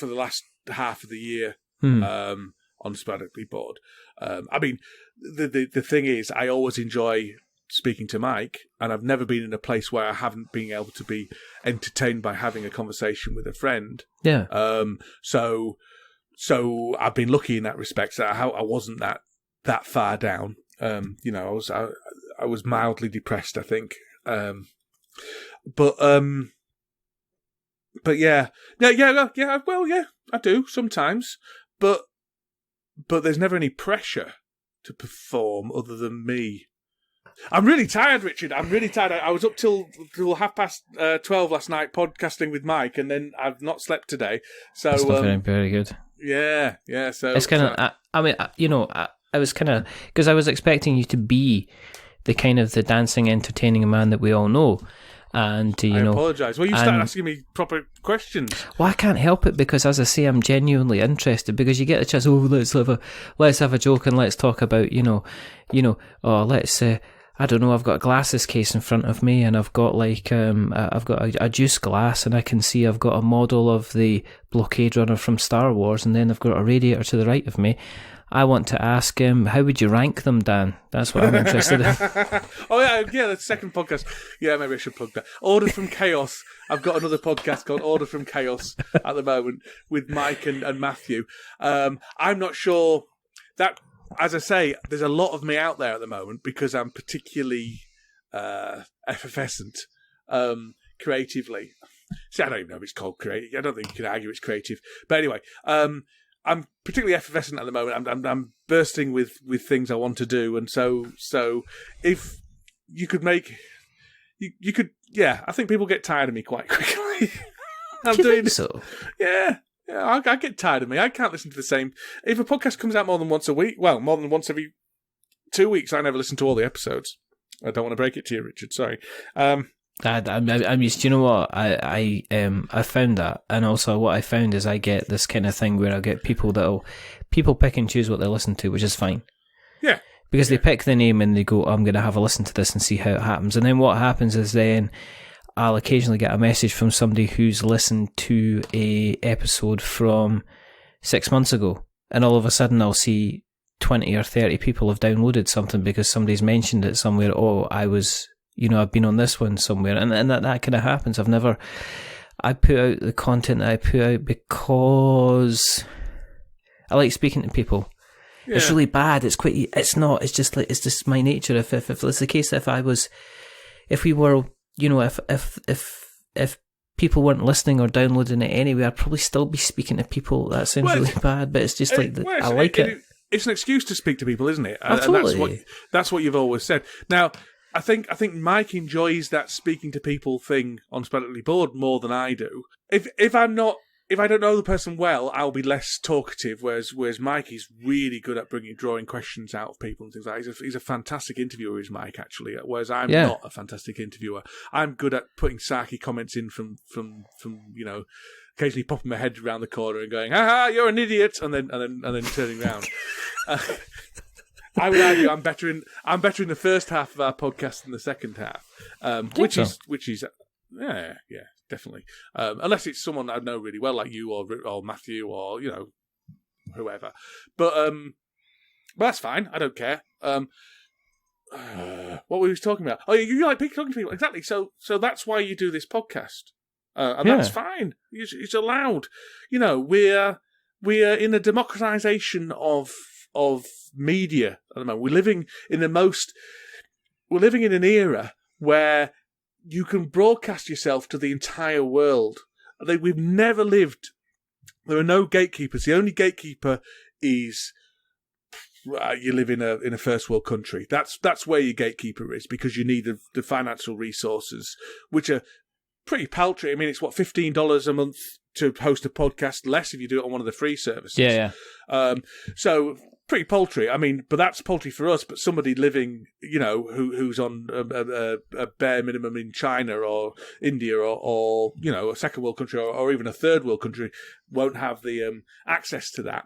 B: the last half of the year on Sporadically Bored. I mean, the thing is, I always enjoy speaking to Mike, and I've never been in a place where I haven't been able to be entertained by having a conversation with a friend.
C: Yeah.
B: So I've been lucky in that respect. So I wasn't that far down. I was mildly depressed, I think. But yeah. Well, yeah, I do sometimes, but there's never any pressure to perform other than me. I'm really tired, Richard. I'm really tired. I was up till 12:30 last night podcasting with Mike, and then I've not slept today. So
C: that's not very, very good.
B: Yeah. So
C: it's kind of. I was kind of, because I was expecting you to be the kind of the dancing, entertaining man that we all know. And I
B: apologise. Well, you start asking me proper questions.
C: Well, I can't help it, because, as I say, I'm genuinely interested, because you get the chance. Oh, let's have a joke and let's talk about let's. I don't know. I've got a glasses case in front of me, and I've got I've got a juice glass, and I can see I've got a model of the blockade runner from Star Wars, and then I've got a radiator to the right of me. I want to ask him, how would you rank them, Dan? That's what I'm interested in.
B: Oh, yeah, the second podcast. Yeah, maybe I should plug that. Order from Chaos. I've got another podcast called Order from Chaos at the moment with Mike and Matthew. I'm not sure that, as I say, there's a lot of me out there at the moment because I'm particularly effervescent creatively. See, I don't even know if it's called creative. I don't think you can argue it's creative. But anyway, I'm particularly effervescent at the moment. I'm bursting with things I want to do, and so if you could make you could, I think people get tired of me quite quickly.
C: Do you think so?
B: Yeah, I get tired of me. I can't listen to the same. If a podcast comes out more than once a week, well, more than once every 2 weeks, I never listen to all the episodes. I don't want to break it to you, Richard. Sorry.
C: I'm used. Do you know what? I found that, and also what I found is I get this kind of thing where I get people pick and choose what they listen to, which is fine.
B: Yeah.
C: Because they pick the name and they go, I'm going to have a listen to this and see how it happens. And then what happens is then I'll occasionally get a message from somebody who's listened to a episode from 6 months ago, and all of a sudden I'll see 20 or 30 people have downloaded something because somebody's mentioned it somewhere. Oh, I've been on this one somewhere, and that kind of happens. I put out the content that I put out because I like speaking to people. Yeah. It's really bad. It's just my nature. If it's the case, if people weren't listening or downloading it anyway, I'd probably still be speaking to people. That sounds really bad, but it's just I like it.
B: It's an excuse to speak to people, isn't it?
C: Absolutely.
B: And that's what you've always said. Now, I think Mike enjoys that speaking to people thing on Sporadically Bored more than I do. If I don't know the person well, I'll be less talkative. Whereas Mike is really good at drawing questions out of people and things like that. He's a fantastic interviewer, is Mike, actually. Whereas I'm not a fantastic interviewer. I'm good at putting sarky comments in from occasionally popping my head around the corner and going, "Ha, you're an idiot," and then turning around. I would argue I'm better in the first half of our podcast than the second half, which is definitely. Unless it's someone I know really well, like you or Matthew or whoever. But that's fine. I don't care. What were we talking about? Oh, you like talking to people, exactly. So that's why you do this podcast, and that's fine. It's allowed. We're in a democratization of media at the moment. We're living in an era where you can broadcast yourself to the entire world. We've never lived. There are no gatekeepers. The only gatekeeper is you live in a first world country. That's where your gatekeeper is, because you need the financial resources, which are pretty paltry. I mean, it's what, $15 a month to host a podcast, less if you do it on one of the free services.
C: Yeah.
B: So pretty paltry. I mean, but that's paltry for us. But somebody living, who's on a bare minimum in China or India or a second world country or even a third world country won't have the access to that.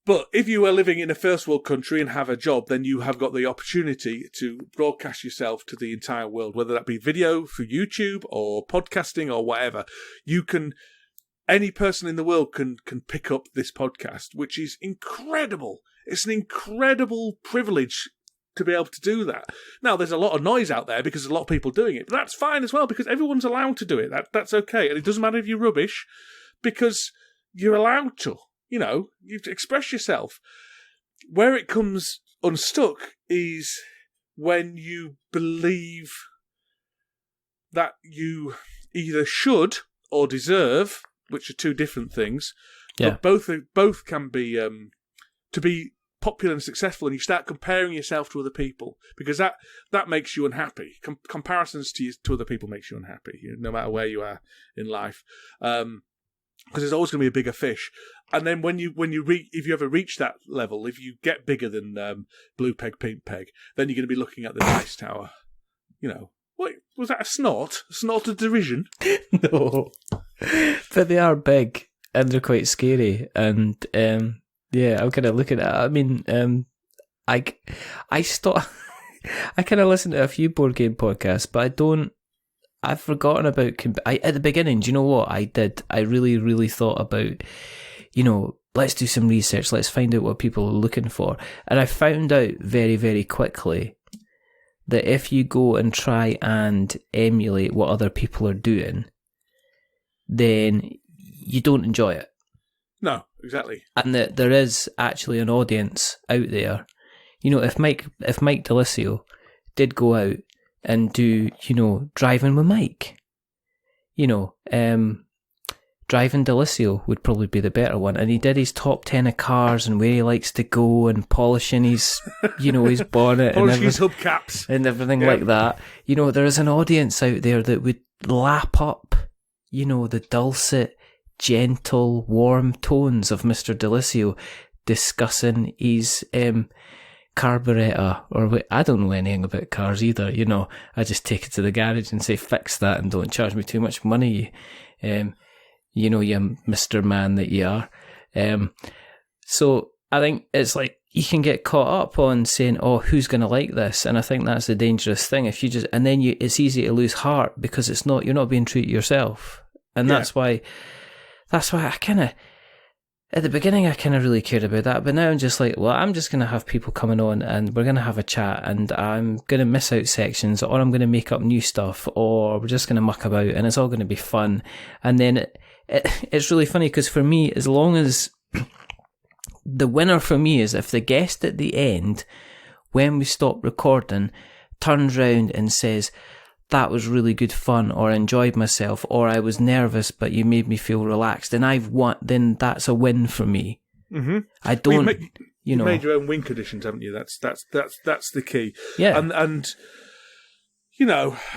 B: But if you are living in a first world country and have a job, then you have got the opportunity to broadcast yourself to the entire world, whether that be video for YouTube or podcasting or whatever. Any person in the world can pick up this podcast, which is incredible. It's an incredible privilege to be able to do that. Now, there's a lot of noise out there because there's a lot of people doing it, but that's fine as well, because everyone's allowed to do it. That's okay. And it doesn't matter if you're rubbish, because you're allowed to. You express yourself. Where it comes unstuck is when you believe that you either should or deserve, which are two different things. Yeah. But both can be to be popular and successful, and you start comparing yourself to other people, because that makes you unhappy. Comparisons to other people makes you unhappy, no matter where you are in life. Because there's always going to be a bigger fish, and then if you ever reach that level, if you get bigger than Blue Peg, Pink Peg, then you're going to be looking at the dice tower. What was that? A snort? A snort of derision?
C: No, but they are big and they're quite scary, and I'm kind of looking at it. I mean, I stop. I kind of listen to a few board game podcasts, but I've forgotten about... at the beginning, do you know what I did? I really, really thought about, let's do some research, let's find out what people are looking for. And I found out very, very quickly that if you go and try and emulate what other people are doing, then you don't enjoy it.
B: No, exactly.
C: And that there is actually an audience out there. If Mike DeLisio did go out and do, Driving with Mike, driving Delisio would probably be the better one. And he did his top 10 of cars and where he likes to go and polishing his, his bonnet and
B: his hubcaps
C: and everything like that. There is an audience out there that would lap up, the dulcet, gentle, warm tones of Mr. Delisio discussing his carburetor, or I don't know anything about cars either. I just take it to the garage and say, fix that and don't charge me too much money. You Mr. Man that you are. So I think it's like you can get caught up on saying, "Oh, who's going to like this?" And I think that's the dangerous thing. If you just it's easy to lose heart because you're not being true to yourself, and that's why I kind of. At the beginning, I kind of really cared about that, but now I'm just like, well, I'm just going to have people coming on and we're going to have a chat and I'm going to miss out sections or I'm going to make up new stuff or we're just going to muck about and it's all going to be fun. And then it's really funny because for me, as long as the winner for me is if the guest at the end, when we stop recording, turns round and says, that was really good fun, or I enjoyed myself, or I was nervous, but you made me feel relaxed, and I've won, then that's a win for me.
B: Mm-hmm.
C: I don't,
B: you've made your own win conditions, haven't you? That's the key.
C: Yeah.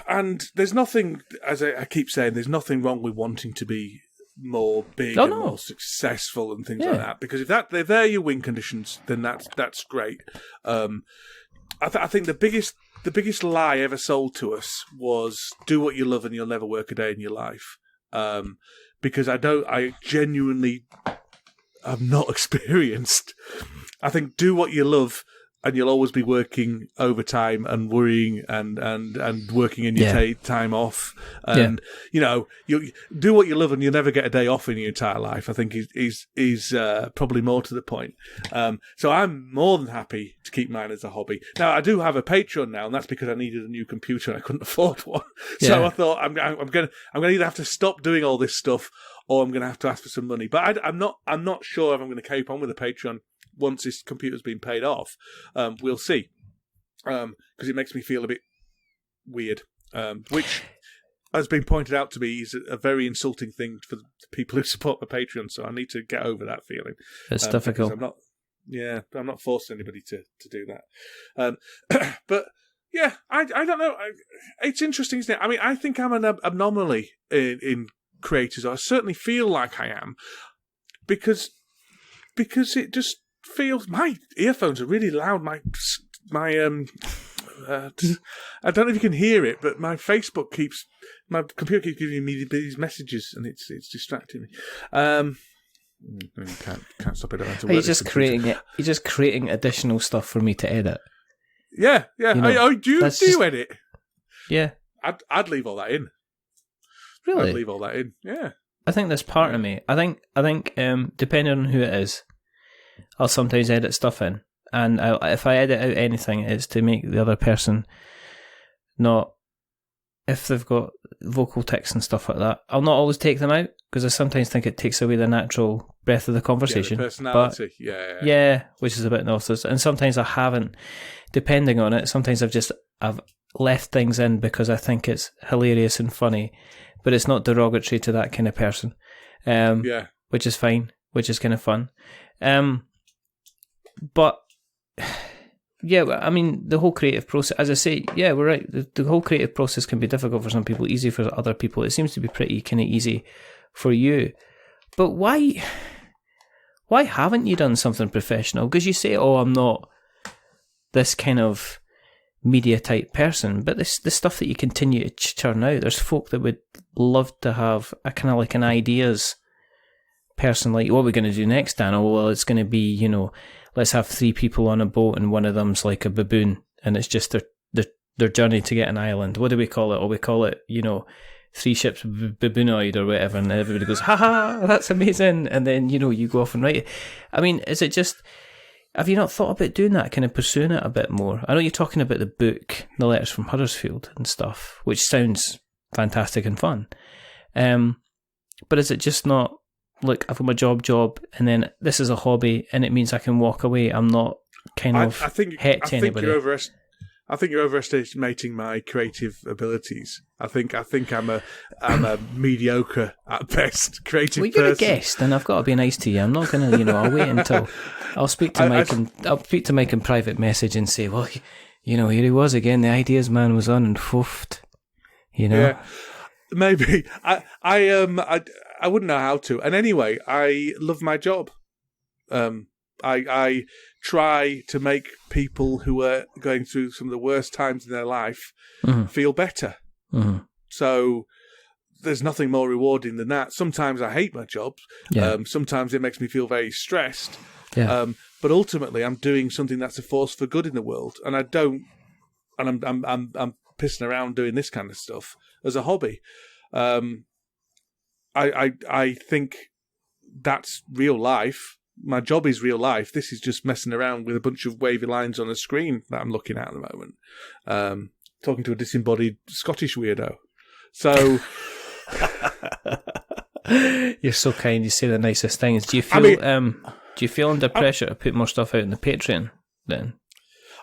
B: And there's nothing, as I keep saying, there's nothing wrong with wanting to be more big more successful and things like that. Because if they're your win conditions, then that's great. I think the biggest lie ever sold to us was do what you love and you'll never work a day in your life. Because I genuinely have not experienced. I think do what you love and you'll always be working overtime and worrying and working in your time off. And, you do what you love and you'll never get a day off in your entire life, I think is probably more to the point. So I'm more than happy to keep mine as a hobby. Now, I do have a Patreon now, and that's because I needed a new computer and I couldn't afford one. So I thought I'm going to either have to stop doing all this stuff or I'm going to have to ask for some money. But I'm not sure if I'm going to keep on with the Patreon once this computer's been paid off. We'll see. Because it makes me feel a bit weird, which has been pointed out to me is a very insulting thing for the people who support my Patreon, so I need to get over that feeling.
C: It's difficult.
B: I'm not forcing anybody to do that. But yeah, I don't know. It's interesting, isn't it? I mean, I think I'm an anomaly in creators. I certainly feel like I am because it just feels my earphones are really loud. My I don't know if you can hear it, but my computer keeps giving me these messages, and it's distracting me. Can't stop it.
C: You're just creating additional stuff for me to edit.
B: Yeah. Do you edit?
C: Yeah,
B: I'd leave all that in.
C: Really?
B: I'd leave all that in. Yeah.
C: I think that's part of me. I think depending on who it is, I'll sometimes edit stuff in, and if I edit out anything, it's to make the other person not. If they've got vocal tics and stuff like that, I'll not always take them out because I sometimes think it takes away the natural breath of the conversation.
B: Yeah, the personality.
C: But, yeah, which is a bit nauseous. And sometimes I haven't, depending on it. Sometimes I've left things in because I think it's hilarious and funny, but it's not derogatory to that kind of person. Which is fine, which is kind of fun. But yeah, I mean, the whole creative process, as I say, yeah, we're right. The whole creative process can be difficult for some people, easy for other people. It seems to be pretty kind of easy for you. But why haven't you done something professional? Because you say, oh, I'm not this kind of media type person, but the stuff that you continue to churn out, there's folk that would love to have a kind of like an ideas person, like, what are we going to do next, Dan? Oh, well, it's going to be, let's have 3 people on a boat and one of them's like a baboon and it's just their journey to get an island. What do we call it? Or we call it, 3 ships baboonoid or whatever, and everybody goes, ha ha, that's amazing. And then, you go off and write it. I mean, is it just, have you not thought about doing that, kind of pursuing it a bit more? I know you're talking about the book, The Letters from Huddersfield and stuff, which sounds fantastic and fun. But is it just not, look, I've got my job, and then this is a hobby, and it means I can walk away. I'm not kind of het to anybody.
B: I think you're overestimating my creative abilities. I think I'm a mediocre at best creative person.
C: Well, you're a guest, and I've got to be nice to you. I'm not going to, I'll wait until I'll speak to Mike I'll speak to Mike in private message and say, well, here he was again. The ideas man was on and foofed.
B: Yeah, maybe. I wouldn't know how to. And anyway, I love my job. I try to make people who are going through some of the worst times in their life feel better. Mm-hmm. So there's nothing more rewarding than that. Sometimes I hate my job. Yeah. Sometimes it makes me feel very stressed. Yeah. But ultimately, I'm doing something that's a force for good in the world, and I'm pissing around doing this kind of stuff as a hobby. I think that's real life. My job is real life. This is just messing around with a bunch of wavy lines on a screen that I'm looking at the moment. Talking to a disembodied Scottish weirdo. So
C: you're so kind. You say the nicest things. Do you feel under pressure to put more stuff out in the Patreon then?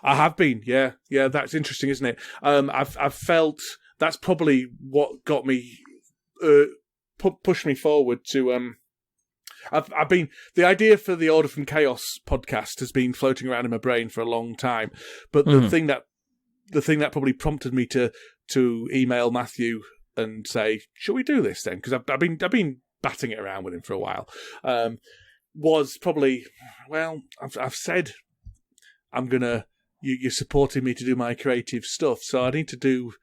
B: I have been. Yeah. That's interesting, isn't it? I've felt that's probably what got me pushed me forward to. I've been the idea for the Order from Chaos podcast has been floating around in my brain for a long time, but the thing that probably prompted me to email Matthew and say, "Shall we do this then?" Because I've been batting it around with him for a while. Was probably, well, I've said I'm gonna. You're supporting me to do my creative stuff, so I need to do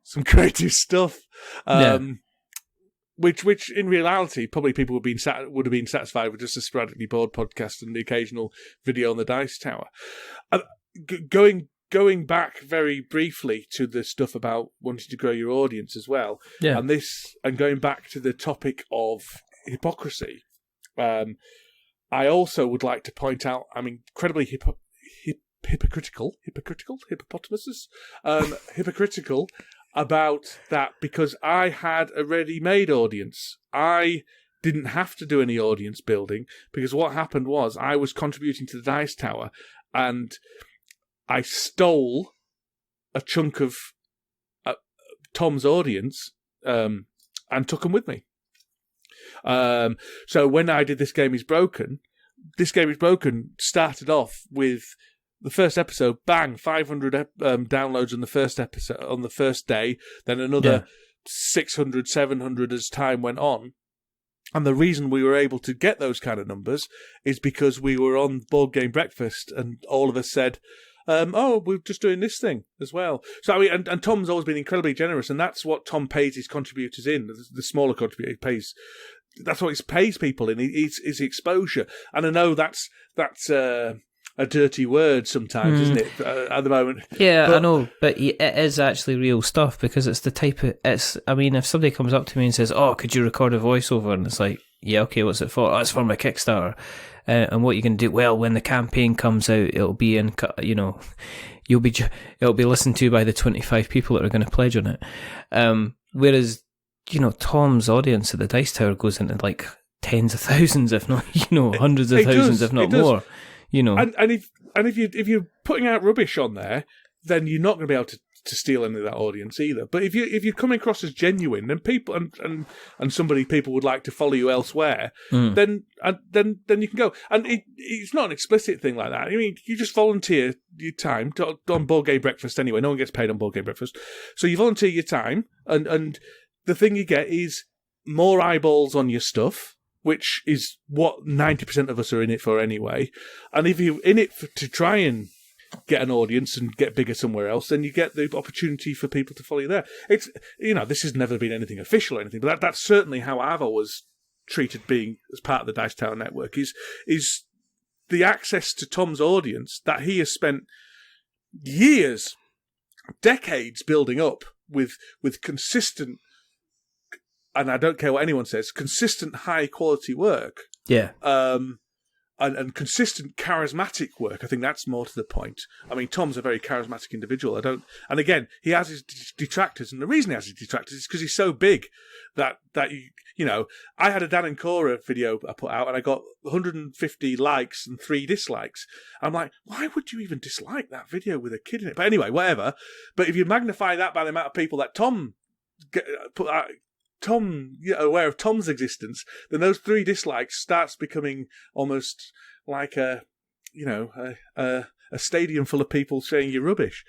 B: some creative stuff. Which in reality, probably people would have been satisfied with just a sporadically bored podcast and the occasional video on the Dice Tower. Going back very briefly to the stuff about wanting to grow your audience as well, and going back to the topic of hypocrisy, I also would like to point out I'm incredibly hypocritical about that because I had a ready-made audience. I didn't have to do any audience building because what happened was I was contributing to the Dice Tower and I stole a chunk of Tom's audience and took them with me. So when I did This Game Is Broken started off with the first episode, bang, 500 downloads on the first episode on the first day, then another 600, 700 as time went on. And the reason we were able to get those kind of numbers is because we were on Board Game Breakfast and all of us said, we're just doing this thing as well. So I mean, and Tom's always been incredibly generous, and that's what Tom pays his contributors in. The smaller contributor he pays. That's what he pays people in. Is exposure, and I know that's a dirty word sometimes, isn't it? At the moment,
C: I know, but it is actually real stuff because it's the type of I mean, if somebody comes up to me and says, "Oh, could you record a voiceover?" and it's like, "Yeah, okay, what's it for?" "Oh, it's for my Kickstarter." And what you can do? Well, when the campaign comes out, it'll be in, it'll be listened to by the 25 people that are going to pledge on it. Whereas, Tom's audience at the Dice Tower goes into like tens of thousands, if not, hundreds of thousands, if not more.
B: And if you're putting out rubbish on there, then you're not going to be able to steal any of that audience either. But if you're coming across as genuine, and people and people would like to follow you elsewhere, then you can go. And it's not an explicit thing like that. I mean, you just volunteer your time on Board Game Breakfast anyway. No one gets paid on Board Game Breakfast, so you volunteer your time, and the thing you get is more eyeballs on your stuff, which is what 90% of us are in it for anyway. And if you're in it to try and get an audience and get bigger somewhere else, then you get the opportunity for people to follow you there. It's, this has never been anything official or anything, but that's certainly how I've always treated being as part of the Dice Tower network is the access to Tom's audience that he has spent years, decades building up with consistent, and I don't care what anyone says, consistent high quality work.
C: Yeah.
B: and consistent charismatic work. I think that's more to the point. I mean, Tom's a very charismatic individual. And again, he has his detractors, and the reason he has his detractors is because he's so big that I had a Dan and Cora video I put out, and I got 150 likes and 3 dislikes. I'm like, why would you even dislike that video with a kid in it? But anyway, whatever. But if you magnify that by the amount of people that Tom put out, aware of Tom's existence, then those 3 dislikes starts becoming almost like a stadium full of people saying you're rubbish,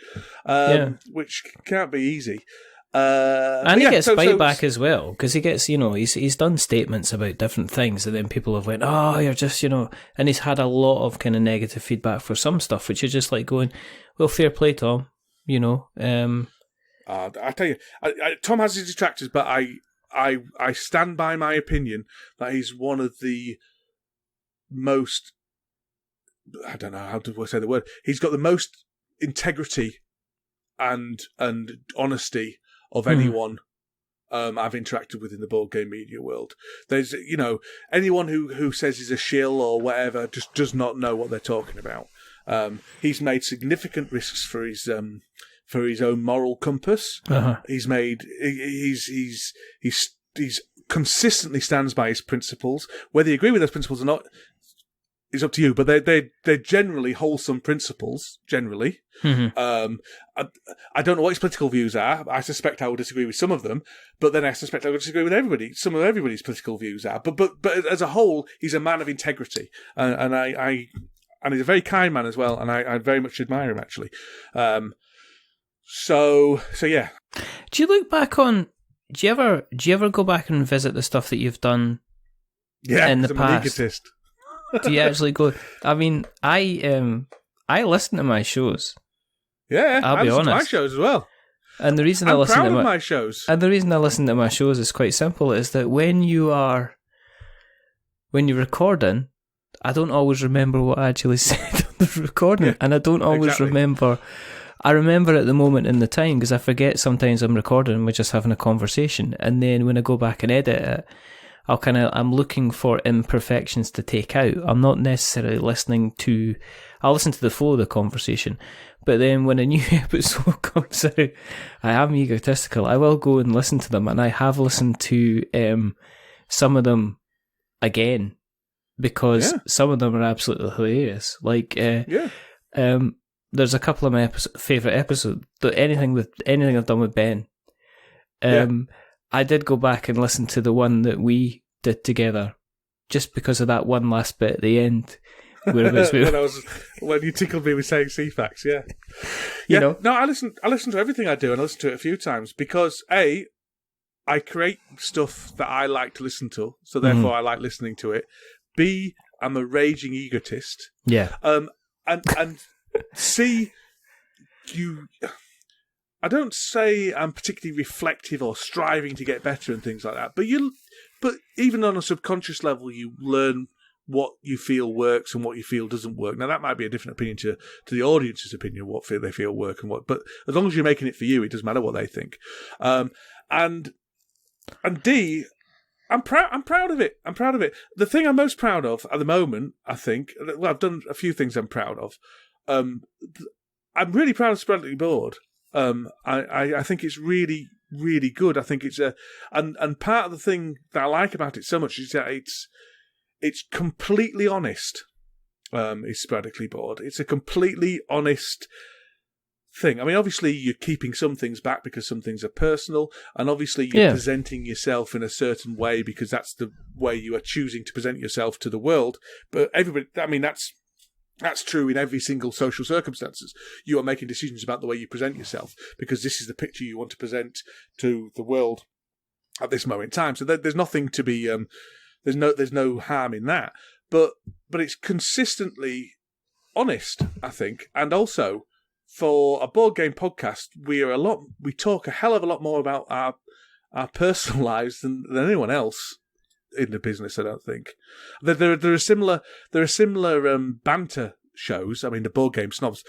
B: which can't be easy.
C: And he gets back as well, because he gets, he's done statements about different things, and then people have went, oh, you're just, and he's had a lot of kind of negative feedback for some stuff, which is just like going, well, fair play, Tom,
B: I tell you, Tom has his detractors, but I stand by my opinion that he's one of the most, I don't know how to say the word, he's got the most integrity and honesty of anyone I've interacted with in the board game media world. There's, anyone who says he's a shill or whatever just does not know what they're talking about. He's made significant risks for his own moral compass. Uh-huh. He's consistently stands by his principles. Whether you agree with those principles or not is up to you, but they're generally wholesome principles, generally. Mm-hmm. I don't know what his political views are. I suspect I will disagree with some of them, but then I suspect I will disagree with everybody. Some of everybody's political views are. But as a whole, he's a man of integrity. And he's a very kind man as well, and I very much admire him, actually. So yeah.
C: Do you look back on? Do you ever go back and visit the stuff that you've done?
B: Yeah,
C: in the
B: I'm
C: past.
B: an egotist.
C: Do you actually go? I mean, I listen to my shows.
B: Yeah,
C: I'll be honest.
B: To my shows as well.
C: And the reason
B: I'm proud of my shows.
C: And the reason I listen to my shows is quite simple: is that when you're recording, I don't always remember what I actually said on the recording, and I don't always remember. I remember at the moment in the time, because I forget sometimes I'm recording and we're just having a conversation, and then when I go back and edit it, I'm looking for imperfections to take out. I'm not necessarily I'll listen to the flow of the conversation, but then when a new episode comes out, I am egotistical. I will go and listen to them, and I have listened to some of them again, because some of them are absolutely hilarious. Like, there's a couple of my favourite episodes. Anything I've done with Ben. I did go back and listen to the one that we did together, just because of that one last bit at the end. When
B: you tickled me with saying CFAX, No, I listen to everything I do, and I listen to it a few times because I create stuff that I like to listen to, so therefore I like listening to it. B, I'm a raging egotist.
C: Yeah.
B: And C, I don't say I'm particularly reflective or striving to get better and things like that, but even on a subconscious level, you learn what you feel works and what you feel doesn't work. Now, that might be a different opinion to the audience's opinion, what they feel work and what. But as long as you're making it for you, it doesn't matter what they think. And D, I'm proud of it. I'm proud of it. The thing I'm most proud of at the moment, I think, well, I've done a few things I'm proud of. I'm really proud of Sporadically Bored. I think it's really, really good. I think it's and part of the thing that I like about it so much is that it's completely honest. Is Sporadically Bored. It's a completely honest thing. I mean, obviously you're keeping some things back because some things are personal, and obviously you're presenting yourself in a certain way because that's the way you are choosing to present yourself to the world. But everybody, I mean, that's true in every single social circumstances. You are making decisions about the way you present yourself because this is the picture you want to present to the world at this moment in time. So there's nothing to be, there's no harm in that. But it's consistently honest, I think. And also, for a board game podcast, we talk a hell of a lot more about our personal lives than anyone else in the business. I don't think there are similar banter shows. I mean, the Board Game Snobs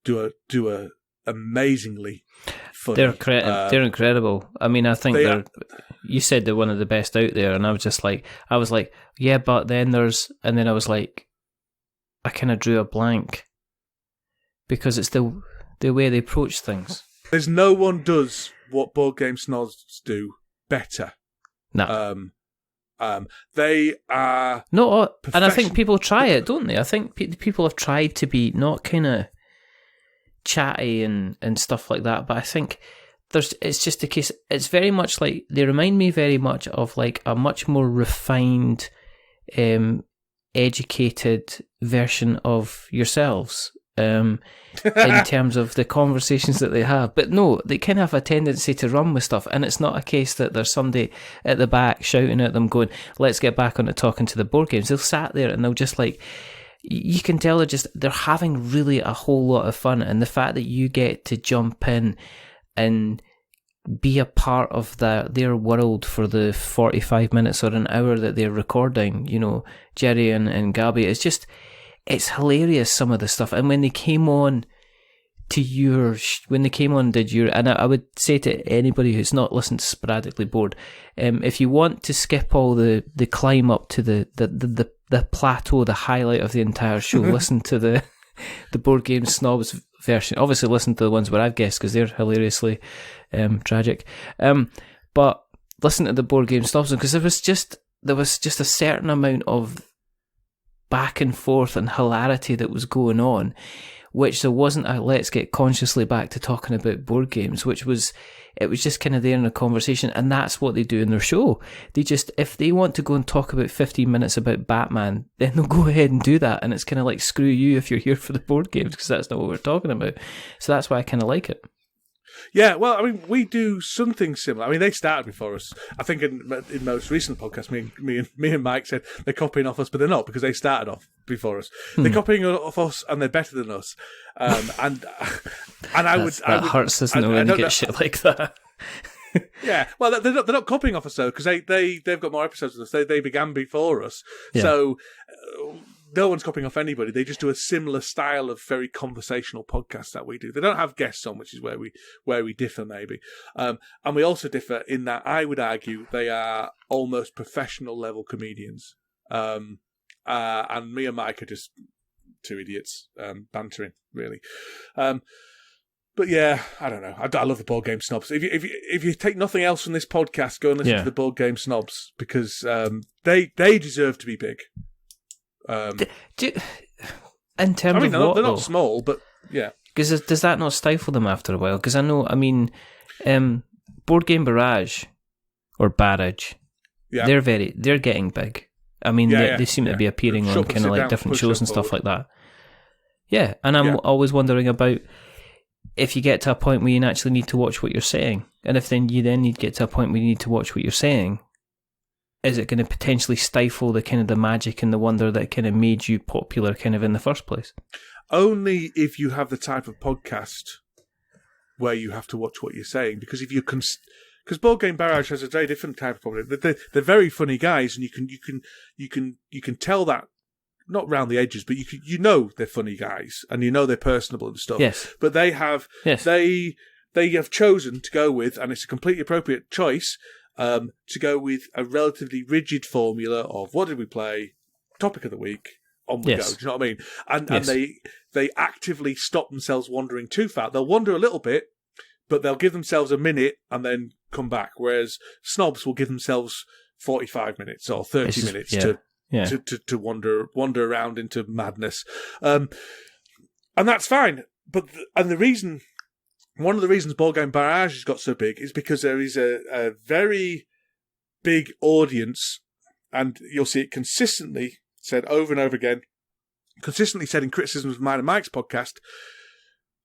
B: do a amazingly funny.
C: They're incredible. I mean, I think you said they're one of the best out there, and I was like, yeah, but then I was like, I kind of drew a blank because it's the way they approach things.
B: There's no one does what Board Game Snobs do better.
C: No.
B: They are
C: no, and I think people try it, don't they? I think people have tried to be not kind of chatty and stuff like that, but I think it's just a case. It's very much like they remind me very much of like a much more refined, educated version of yourselves. In terms of the conversations that they have. But no, they kind of have a tendency to run with stuff, and it's not a case that there's somebody at the back shouting at them going, let's get back on to talking to the board games. They'll sat there and they'll just like, you can tell they're having really a whole lot of fun, and the fact that you get to jump in and be a part of their world for the 45 minutes or an hour that they're recording, Jerry and Gabby, it's hilarious, some of the stuff. And when they came on did your, and I would say to anybody who's not listened to Sporadically Bored, if you want to skip all the climb up to the plateau, the highlight of the entire show, listen to the Board Game Snobs version. Obviously listen to the ones where I've guessed, because they're hilariously tragic. But listen to the Board Game Snobs, because there was just a certain amount of back and forth and hilarity that was going on, which there wasn't a let's get consciously back to talking about board games, it was just kind of there in a conversation. And that's what they do in their show. They just, if they want to go and talk about 15 minutes about Batman, then they'll go ahead and do that. And it's kind of like, screw you if you're here for the board games, because that's not what we're talking about. So that's why I kind of like it.
B: Yeah, well, I mean, we do something similar. I mean, they started before us. I think in most recent podcasts, me and Mike said they're copying off us, but they're not, because they started off before us. They're copying off us, and they're better than us. And I would
C: hurts, doesn't it, when you get shit like that.
B: Yeah, well, they're not copying off us though, because they've got more episodes than us. They began before us, so. No one's copying off anybody. They just do a similar style of very conversational podcast that we do. They don't have guests on, which is where we differ maybe. And we also differ in that I would argue they are almost professional level comedians. And me and Mike are just two idiots bantering, really. But yeah, I don't know. I love the Board Game Snobs. If you take nothing else from this podcast, go and listen to the Board Game Snobs, because they deserve to be big.
C: In terms of what,
B: they're not small, but yeah.
C: Because does that not stifle them after a while? Because I know, Board Game Barrage or Barrage, they're getting big. I mean, they seem to be appearing on kind of like different shows and stuff like that. Yeah, and I'm always wondering about if you get to a point where you actually need to watch what you're saying, and if then you need to get to a point where you need to watch what you're saying. Is it going to potentially stifle the kind of the magic and the wonder that kind of made you popular kind of in the first place?
B: Only if you have the type of podcast where you have to watch what you're saying, because if you because Board Game Barrage has a very different type of problem. They're very funny guys, and you can tell that, not round the edges, but you know they're funny guys, and you know they're personable and stuff.
C: Yes.
B: But they have chosen to go with, and it's a completely appropriate choice. To go with a relatively rigid formula of what did we play, topic of the week, on we go. Do you know what I mean? And they actively stop themselves wandering too far. They'll wander a little bit, but they'll give themselves a minute and then come back. Whereas snobs will give themselves 45 minutes or 30 minutes to wander around into madness, and that's fine. But one of the reasons Board Game Barrage has got so big is because there is a very big audience, and you'll see it consistently said over and over again, consistently said in criticisms of mine and Mike's podcast,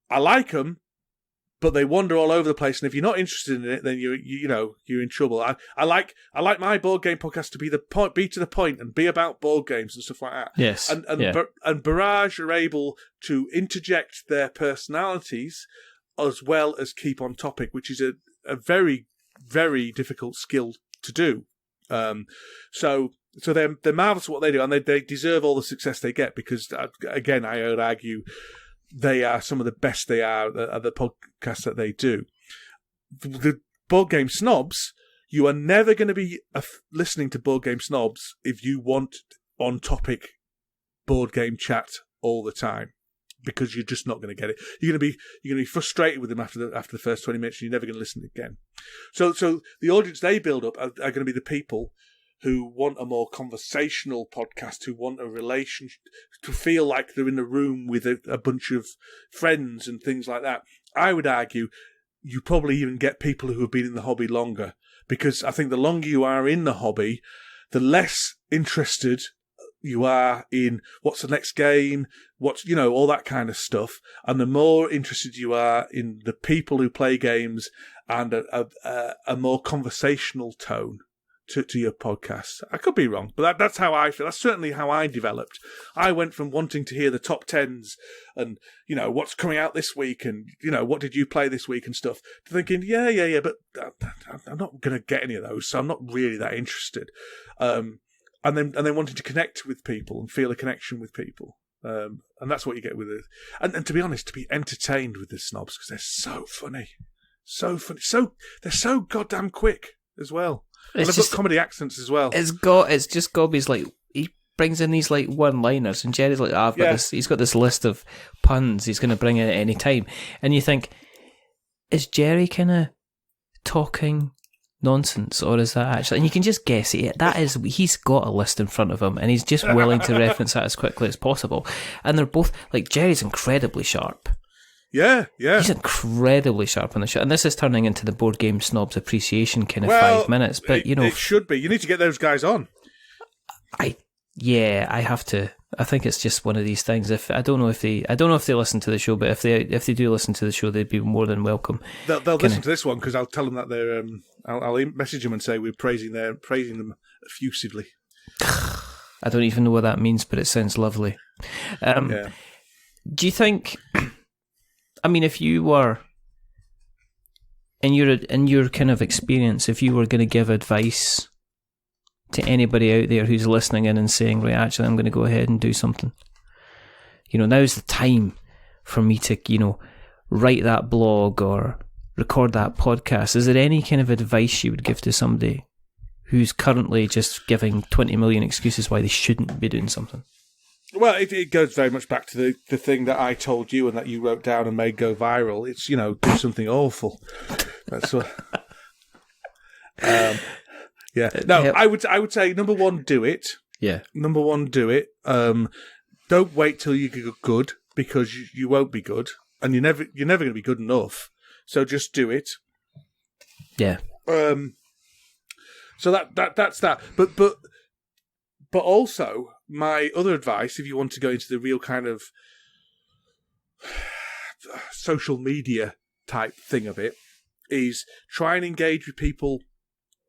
B: I like them, but they wander all over the place, and if you're not interested in it, then you're in trouble. I like my board game podcast to be to the point and be about board games and stuff like that.
C: Yes,
B: and Barrage are able to interject their personalities as well as keep on topic, which is a very, very difficult skill to do. So they're marvelous at what they do, and they deserve all the success they get, because again, I would argue they are some of the best they are at the podcasts that they do. The Board Game Snobs, you are never going to be listening to Board Game Snobs if you want on topic board game chat all the time, because you're just not going to get it. You're going to be frustrated with them after the first 20 minutes, and you're never going to listen again. So the audience they build up are going to be the people who want a more conversational podcast, who want a relationship, to feel like they're in the room with a bunch of friends and things like that. I would argue you probably even get people who have been in the hobby longer, because I think the longer you are in the hobby, the less interested you are in what's the next game, what's, all that kind of stuff, and the more interested you are in the people who play games and a more conversational tone to your podcast. I could be wrong, but that's how I feel. That's certainly how I developed. I went from wanting to hear the top 10s and, what's coming out this week and, what did you play this week and stuff, to thinking, yeah, but I'm not going to get any of those, so I'm not really that interested. And then wanting to connect with people and feel a connection with people. And that's what you get with it. And to be honest, to be entertained with the snobs, because they're so funny. So funny. They're so goddamn quick as well. And they've got comedy accents as well. It's
C: just Gobby's like, he brings in these like one-liners, and Jerry's like, I've got this. He's got this list of puns he's going to bring in at any time, and you think, is Jerry kind of talking nonsense, or is that actually? And you can just guess it. That is, he's got a list in front of him, and he's just willing to reference that as quickly as possible. And they're both like, Jerry's incredibly sharp.
B: Yeah.
C: He's incredibly sharp on the show. And this is turning into the board game snobs appreciation kind of 5 minutes. But,
B: it should be. You need to get those guys on.
C: I have to. I think it's just one of these things. I don't know if they listen to the show, but if they do listen to the show, they'd be more than welcome.
B: They'll listen to this one, because I'll tell them that they're. I'll message them and say we're praising them effusively.
C: I don't even know what that means, but it sounds lovely. Do you think? I mean, if you were, in your kind of experience, if you were going to give advice to anybody out there who's listening in and saying, right, actually, I'm going to go ahead and do something, now's the time for me to, write that blog or record that podcast. Is there any kind of advice you would give to somebody who's currently just giving 20 million excuses why they shouldn't be doing something?
B: Well, it goes very much back to the thing that I told you and that you wrote down and made go viral. It's, do something awful. That's what. Yeah. No, I would say, number one, do it.
C: Yeah.
B: Number one, do it. Don't wait till you get good, because you won't be good, and you're never going to be good enough. So just do it.
C: Yeah.
B: So that's that. But also, my other advice, if you want to go into the real kind of social media type thing of it, is try and engage with people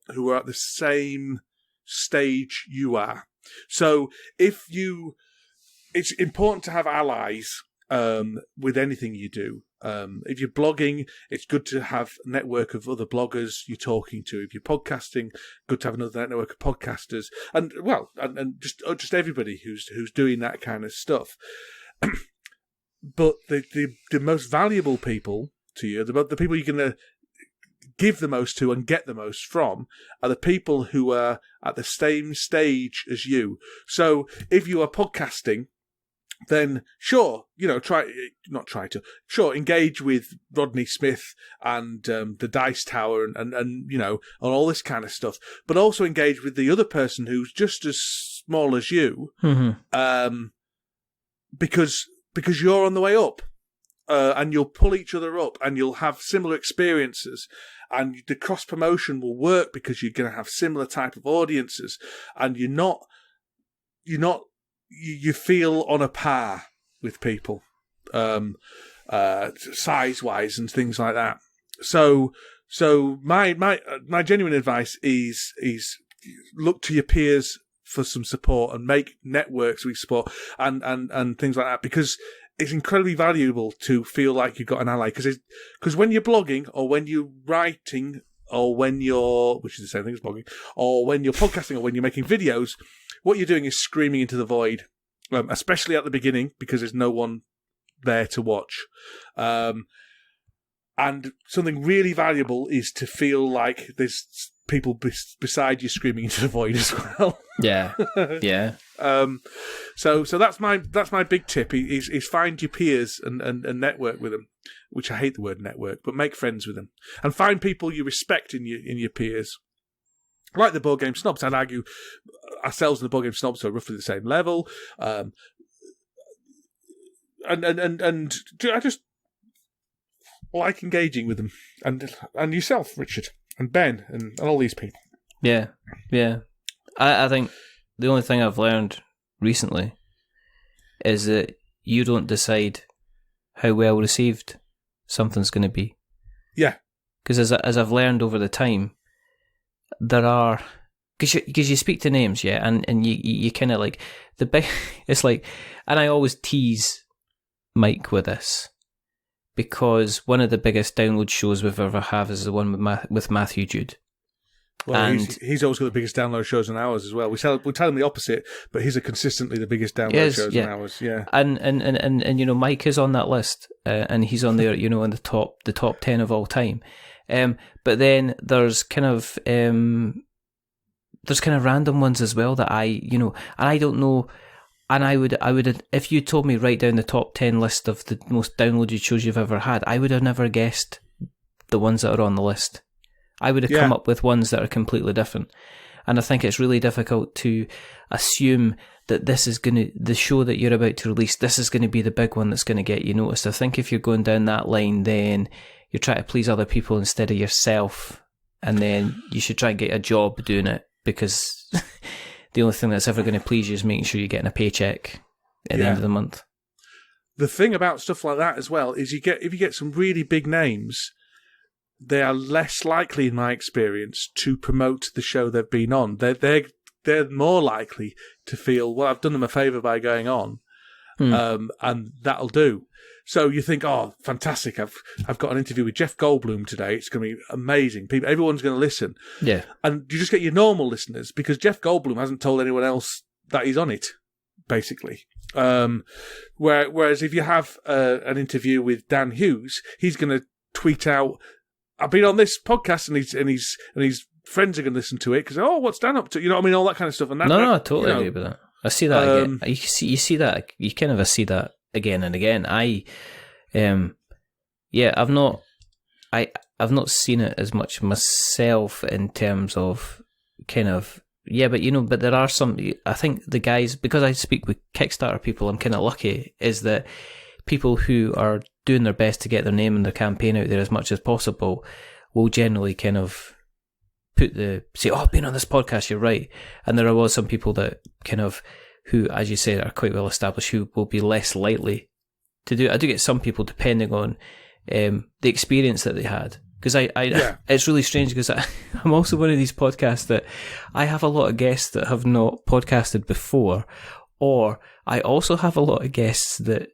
B: who are at the same stage you are. So it's important to have allies with anything you do. If you're blogging, it's good to have a network of other bloggers you're talking to. If you're podcasting, good to have another network of podcasters, and just everybody who's doing that kind of stuff. But the most valuable people to you, the people you're going to give the most to and get the most from, are the people who are at the same stage as you. So if you are podcasting, then sure, engage with Rodney Smith and the Dice Tower and on all this kind of stuff, but also engage with the other person who's just as small as you, because you're on the way up, and you'll pull each other up, and you'll have similar experiences, and the cross promotion will work because you're going to have similar type of audiences, and you feel on a par with people, size-wise and things like that. So my genuine advice is look to your peers for some support and make networks with support and things like that, because it's incredibly valuable to feel like you've got an ally. Because when you're blogging, or when you're writing, or when you're, which is the same thing as blogging, or when you're podcasting, or when you're making videos, what you're doing is screaming into the void, especially at the beginning, because there's no one there to watch. And something really valuable is to feel like there's people beside you screaming into the void as well.
C: Yeah, yeah.
B: So that's my big tip is find your peers and network with them, which I hate the word network, but make friends with them and find people you respect in your peers. Like the Board Game Snobs, I'd argue ourselves and the Board Game Snobs are roughly the same level. And I just like engaging with them, and yourself, Richard, and Ben, and all these people.
C: Yeah, yeah. I think the only thing I've learned recently is that you don't decide how well received something's going to be.
B: Yeah.
C: Because as I've learned over the time, there are... Because you speak to names, yeah, and you kind of like... the big. It's like... And I always tease Mike with this, because one of the biggest download shows we've ever have is the one with Matthew Jude.
B: Well,
C: and
B: he's always got the biggest download shows in ours as well. We tell him the opposite, but his are consistently the biggest download shows in ours. Yeah,
C: and you know, Mike is on that list, and he's on there, you know, in the top 10 of all time. But then there's kind of random ones as well that and I don't know. And I would, if you told me write down the top 10 list of the most downloaded shows you've ever had, I would have never guessed the ones that are on the list. I would have come up with ones that are completely different. And I think it's really difficult to assume that the show that you're about to release, this is going to be the big one that's going to get you noticed. I think if you're going down that line, then you're trying to please other people instead of yourself. And then you should try and get a job doing it, because the only thing that's ever going to please you is making sure you're getting a paycheck at the end of the month.
B: The thing about stuff like that as well is if you get some really big names, they are less likely, in my experience, to promote the show they've been on. They're more likely to feel, well, I've done them a favour by going on, and that'll do. So you think, oh, fantastic! I've got an interview with Jeff Goldblum today. It's going to be amazing. Everyone's going to listen. Yeah, and you just get your normal listeners because Jeff Goldblum hasn't told anyone else that he's on it, basically. Whereas if you have an interview with Dan Hughes, he's going to tweet out, "I've been on this podcast," and his friends are going to listen to it because, oh, what's Dan up to? You know what I mean? All that kind of stuff. And
C: I totally agree with that. I see that again. You see that. You kind of see that again and again. I've not seen it as much myself in terms of kind of, but there are some, I think the guys, because I speak with Kickstarter people, I'm kind of lucky, is that people who are doing their best to get their name and their campaign out there as much as possible will generally kind of say, oh, I've been on this podcast, you're right. And there was some people that kind of, who, as you said, are quite well established, who will be less likely to do it. I do get some people, depending on the experience that they had. Because it's really strange, because I'm also one of these podcasts that I have a lot of guests that have not podcasted before, or I also have a lot of guests that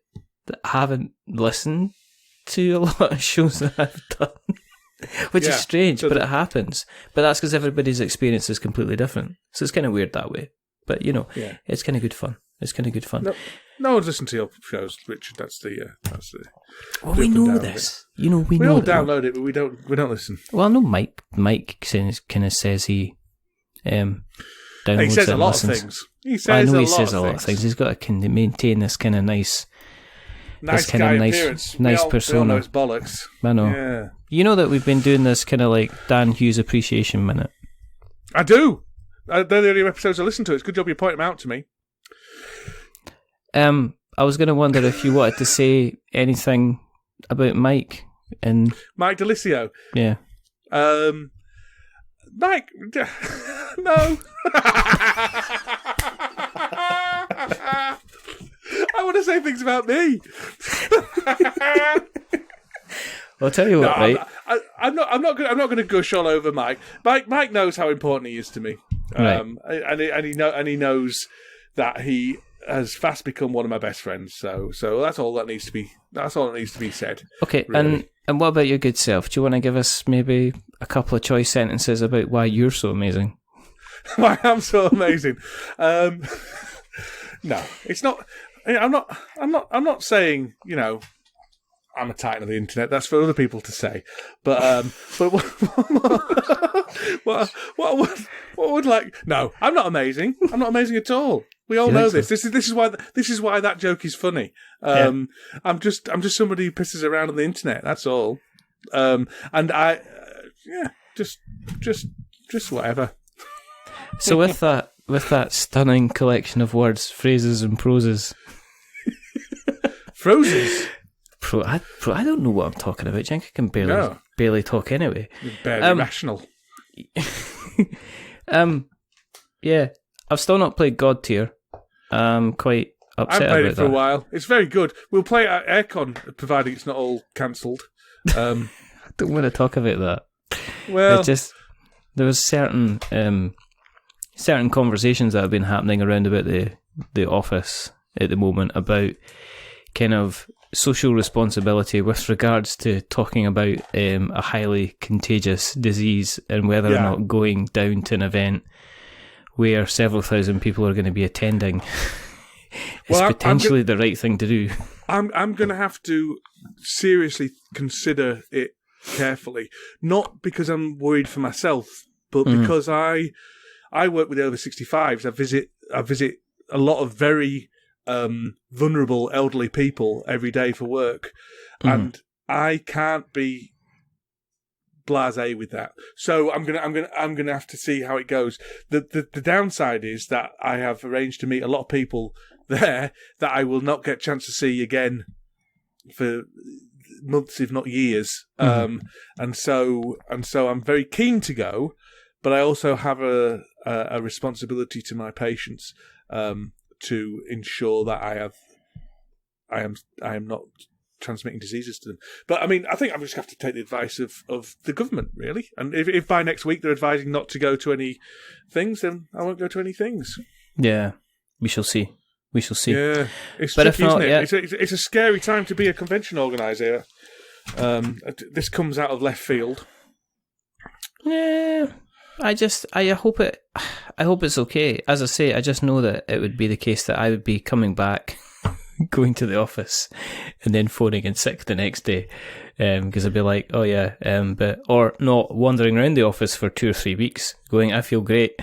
C: haven't listened to a lot of shows that I've done. Which is strange, but it happens. But that's because everybody's experience is completely different. So it's kind of weird that way. But, it's kind of good fun. No
B: one's listened to your shows, Richard. That's the.
C: Well, we know this. We know.
B: We all download it, but we don't listen.
C: Well, I know Mike kind of says he downloads
B: he says a lot of things. He says a lot of things.
C: He's got to maintain this kind of nice
B: guy appearance.
C: Nice persona.
B: We all know it's bollocks.
C: I know.
B: Yeah.
C: You know that we've been doing this kind of like Dan Hughes Appreciation Minute.
B: I do. They're the only episodes I listen to. It's a good job you point them out to me.
C: I was going to wonder if you wanted to say anything about Mike and
B: Mike DeLisio.
C: Yeah.
B: Mike, no. I want to say things about me.
C: I'll tell you what, right?
B: I'm not going to gush all over Mike. Mike knows how important he is to me,
C: right.
B: and he knows that he has fast become one of my best friends. So that's all that needs to be. That's all that needs to be said.
C: Okay,
B: really.
C: and what about your good self? Do you want to give us maybe a couple of choice sentences about why you're so amazing?
B: Why I'm so amazing? No, it's not. I'm not saying, I'm a titan of the internet. That's for other people to say. But what would like? No, I'm not amazing. I'm not amazing at all. We all know this. So? This is why that joke is funny. I'm just somebody who pisses around on the internet. That's all. And I, just whatever.
C: So with that stunning collection of words, phrases, and proses.
B: Frozes.
C: I don't know what I'm talking about. I think I can barely talk anyway.
B: You're barely rational.
C: Yeah, I've still not played God Tier. I'm quite upset about that.
B: I've played it for a while. It's very good. We'll play it at Aircon, providing it's not all cancelled.
C: I don't want to talk about that.
B: Well,
C: there was certain conversations that have been happening around about the office at the moment about kind of social responsibility with regards to talking about a highly contagious disease and whether or not going down to an event where several thousand people are going to be attending is potentially the right thing to do.
B: I'm going to have to seriously consider it carefully, not because I'm worried for myself, but because I work with the over 65s. I visit a lot of very vulnerable elderly people every day for work, and I can't be blasé with that. So I'm gonna have to see how it goes. The downside is that I have arranged to meet a lot of people there that I will not get a chance to see again for months, if not years. And so I'm very keen to go, but I also have a responsibility to my patients to ensure that I am not transmitting diseases to them. But I mean, I think I'm just going to have to take the advice of the government, really. And if by next week they're advising not to go to any things, then I won't go to any things.
C: Yeah, we shall see.
B: Yeah, it's tricky, isn't it? It's a scary time to be a convention organiser. This comes out of left field.
C: Yeah, I hope it's okay. As I say, I just know that it would be the case that I would be coming back, going to the office, and then phoning in sick the next day, because I'd be like, oh yeah, or not wandering around the office for 2 or 3 weeks, going, I feel great,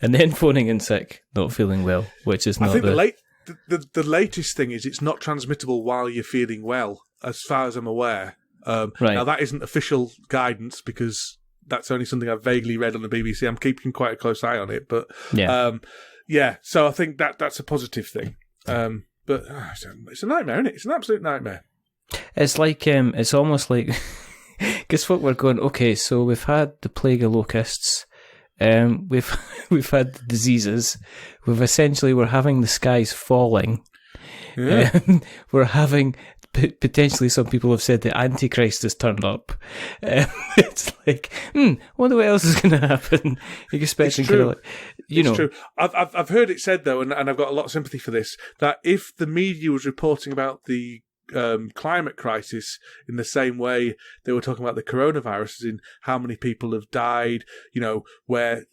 C: and then phoning in sick, not feeling well, which is not.
B: I think the latest thing is it's not transmittable while you're feeling well, as far as I'm aware. Right. Now that isn't official guidance because that's only something I've vaguely read on the BBC. I'm keeping quite a close eye on it, but so I think that's a positive thing. But it's a nightmare, isn't it? It's an absolute nightmare.
C: It's like it's almost like because what we're going. Okay, so we've had the plague of locusts. We've had the diseases. We're having the skies falling. Yeah. We're having. Potentially, some people have said the Antichrist has turned up. It's like, wonder what else is going to happen. You're expecting kind of like,
B: it's true. I've heard it said though, and I've got a lot of sympathy for this. That if the media was reporting about the climate crisis in the same way they were talking about the coronavirus, as in how many people have died, where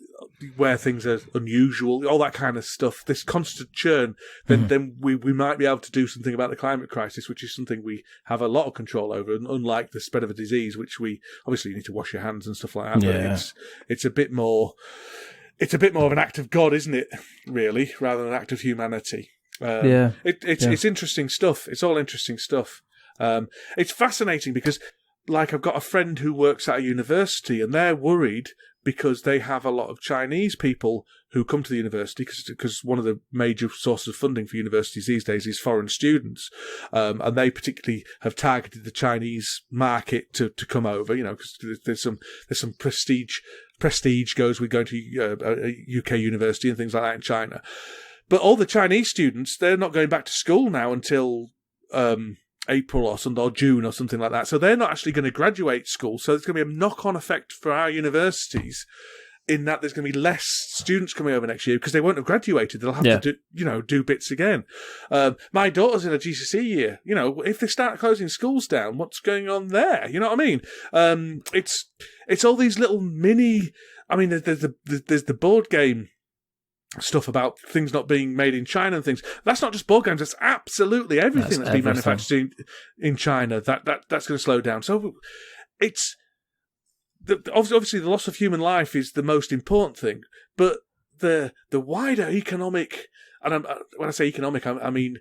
B: things are unusual, all that kind of stuff, this constant churn, then we might be able to do something about the climate crisis, which is something we have a lot of control over, unlike the spread of a disease, which we obviously need to wash your hands and stuff like that. Yeah. But it's a bit more of an act of God, isn't it? Really, rather than an act of humanity. It's interesting stuff. It's all interesting stuff. It's fascinating because, like, I've got a friend who works at a university, and they're worried because they have a lot of Chinese people who come to the university because one of the major sources of funding for universities these days is foreign students, and they particularly have targeted the Chinese market to come over. Because there's some prestige goes with going to a UK university and things like that in China. But all the Chinese students, they're not going back to school now until April or June or something like that. So they're not actually going to graduate school. So there's going to be a knock-on effect for our universities in that there's going to be less students coming over next year because they won't have graduated. They'll have to do bits again. My daughter's in a GCSE year. If they start closing schools down, what's going on there? You know what I mean? It's all these little mini. I mean, there's the board game stuff about things not being made in China and things. That's not just board games. That's absolutely everything that's been manufactured in China. That's going to slow down. So it's obviously the loss of human life is the most important thing, but the wider economic, and when I say economic, I mean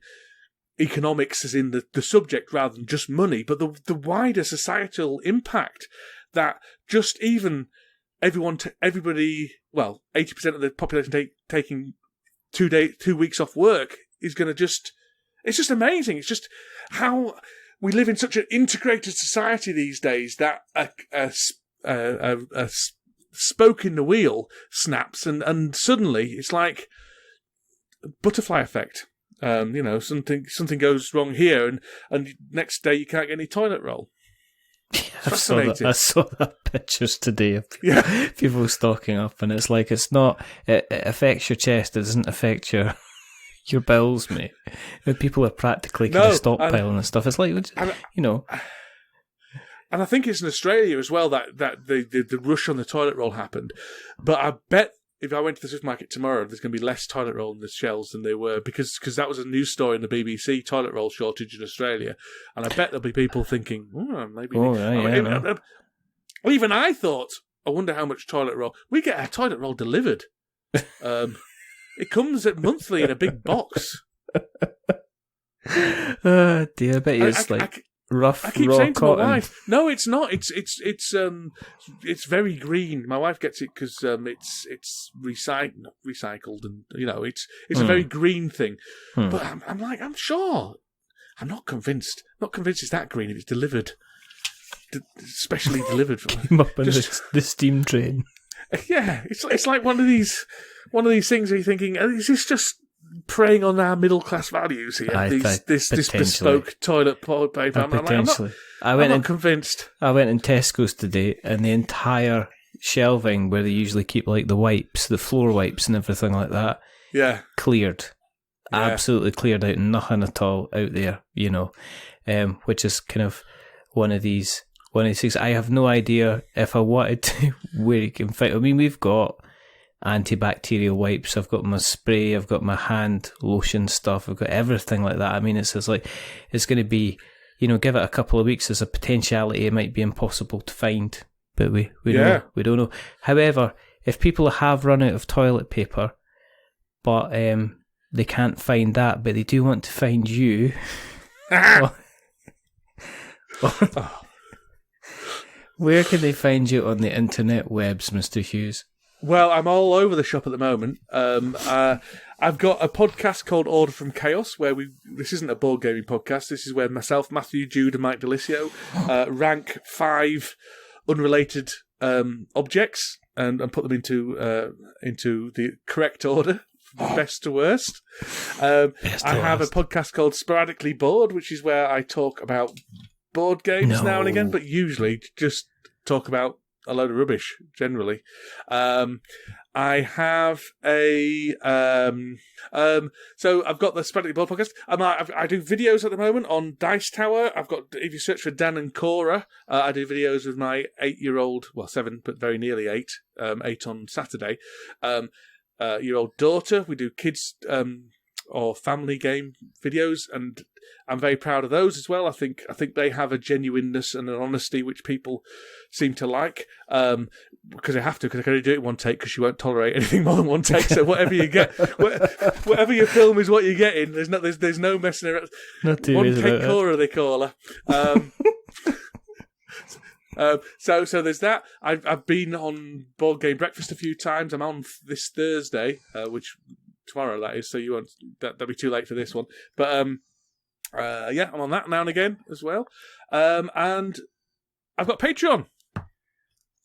B: economics as in the subject rather than just money, but the wider societal impact that just even everybody, well, 80% of the population taking 2 weeks off work is going to it's just amazing. It's just how we live in such an integrated society these days that a spoke in the wheel snaps and suddenly it's like a butterfly effect. Something goes wrong here and next day you can't get any toilet roll.
C: I saw that pictures today of people stocking up, and it's like it affects your chest. It doesn't affect your bowels, mate. People are practically kind of stockpiling and stuff. It's like,
B: And I think it's in Australia as well that the rush on the toilet roll happened. But I bet if I went to the supermarket tomorrow, there's going to be less toilet roll in the shelves than there were because that was a news story in the BBC, toilet roll shortage in Australia. And I bet there'll be people thinking, maybe... Even I thought, I wonder how much toilet roll... We get our toilet roll delivered. It comes monthly in a big box.
C: Oh dear, I bet it's rough.
B: I keep
C: raw
B: saying to
C: cotton.
B: my wife, "No, it's not. It's very green." My wife gets it because it's recycled, and it's a very green thing. But I'm like, I'm sure. I'm not convinced. Not convinced it's that green if it's delivered, specially delivered.
C: Came up in the steam train.
B: Yeah, it's like one of these things where you're thinking, is this just preying on our middle class values here? This bespoke toilet paper. I'm not convinced.
C: I went in Tesco's today, and the entire shelving where they usually keep like the wipes, the floor wipes, and everything like that, cleared, absolutely cleared out, nothing at all out there. Which is kind of one of these things. I have no idea if I wanted to where you can find. I mean, we've got antibacterial wipes, I've got my spray, I've got my hand lotion stuff, I've got everything like that. I mean, it's going to be, give it a couple of weeks. There's a potentiality it might be impossible to find, but we don't know. However, if people have run out of toilet paper, but they can't find that, but they do want to find you, where can they find you on the internet webs, Mr. Hughes?
B: Well, I'm all over the shop at the moment. I've got a podcast called Order from Chaos, where this isn't a board gaming podcast. This is where myself, Matthew, Jude, and Mike Delisio rank 5 unrelated objects and put them into the correct order, best to worst. I have a podcast called Sporadically Bored, which is where I talk about board games now and again, but usually just talk about a load of rubbish, generally. I have so I've got the Sporadically Bored podcast. I do videos at the moment on Dice Tower. If you search for Dan and Cora, I do videos with my 8-year-old, well, 7, but very nearly 8, 8 on Saturday, year old daughter. We do kids or family game videos, and I'm very proud of those as well. I think they have a genuineness and an honesty which people seem to like, because I have to, because I can only do it in one take because she won't tolerate anything more than one take. So whatever you get, whatever you film is what you're getting. There's no messing around. One Kate Cora, they call her. So there's that. I've been on Board Game Breakfast a few times. I'm on this Thursday, which tomorrow that is. So you won't. That'll be too late for this one. But I'm on that now and again as well. And I've got Patreon.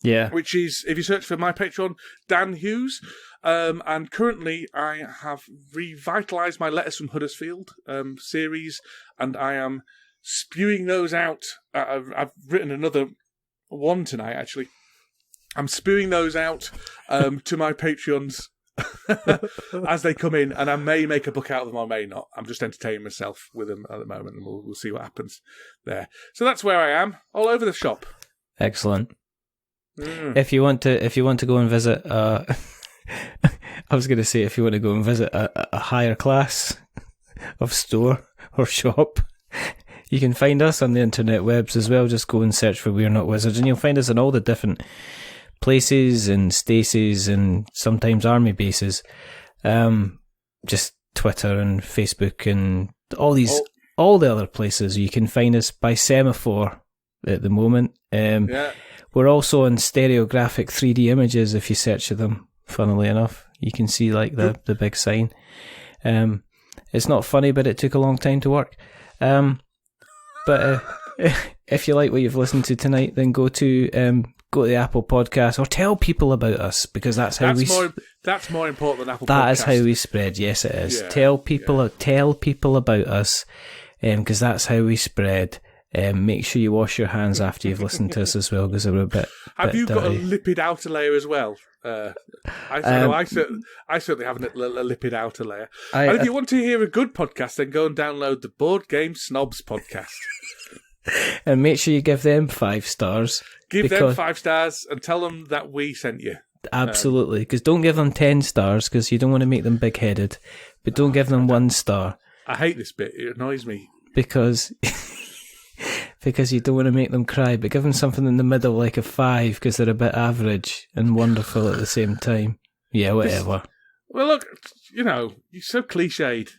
C: Yeah.
B: Which is, if you search for my Patreon, Dan Hughes. And currently I have revitalised my Letters from Huddersfield series, and I am spewing those out. I've written another one tonight, actually. I'm spewing those out to my Patreons as they come in, and I may make a book out of them, or may not. I'm just entertaining myself with them at the moment, and we'll see what happens there. So that's where I am, all over the shop. Excellent. If you want to go and visit
C: I was going to say, if you want to go and visit a higher class of store or shop, you can find us on the internet webs as well. Just go and search for We're Not Wizards, and you'll find us in all the different places and staces and sometimes army bases. Just Twitter and Facebook and all the other places. You can find us by semaphore at the moment. We're also on stereographic 3D images if you search for them, funnily enough. You can see like the big sign. It's not funny, but it took a long time to work. But if you like what you've listened to tonight, then go to the Apple Podcast or tell people about us, because that's more
B: important than Apple Podcast.
C: That is how we spread. Yes, it is. Tell people about us, because that's how we spread. Make sure you wash your hands after you've listened to us as well, because we're a bit.
B: Have you got a lipid outer layer as well? I certainly have a lipid outer layer. And if you want to hear a good podcast, then go and download the Board Game Snobs podcast.
C: And make sure you give them 5 stars.
B: Give them 5 stars and tell them that we sent you.
C: Absolutely, because don't give them 10 stars, because you don't want to make them big-headed. But don't give them 1 star.
B: I hate this bit. It annoys me.
C: Because you don't want to make them cry, but give them something in the middle, like a 5, because they're a bit average and wonderful at the same time. Yeah, whatever.
B: Well, look, you're so cliched.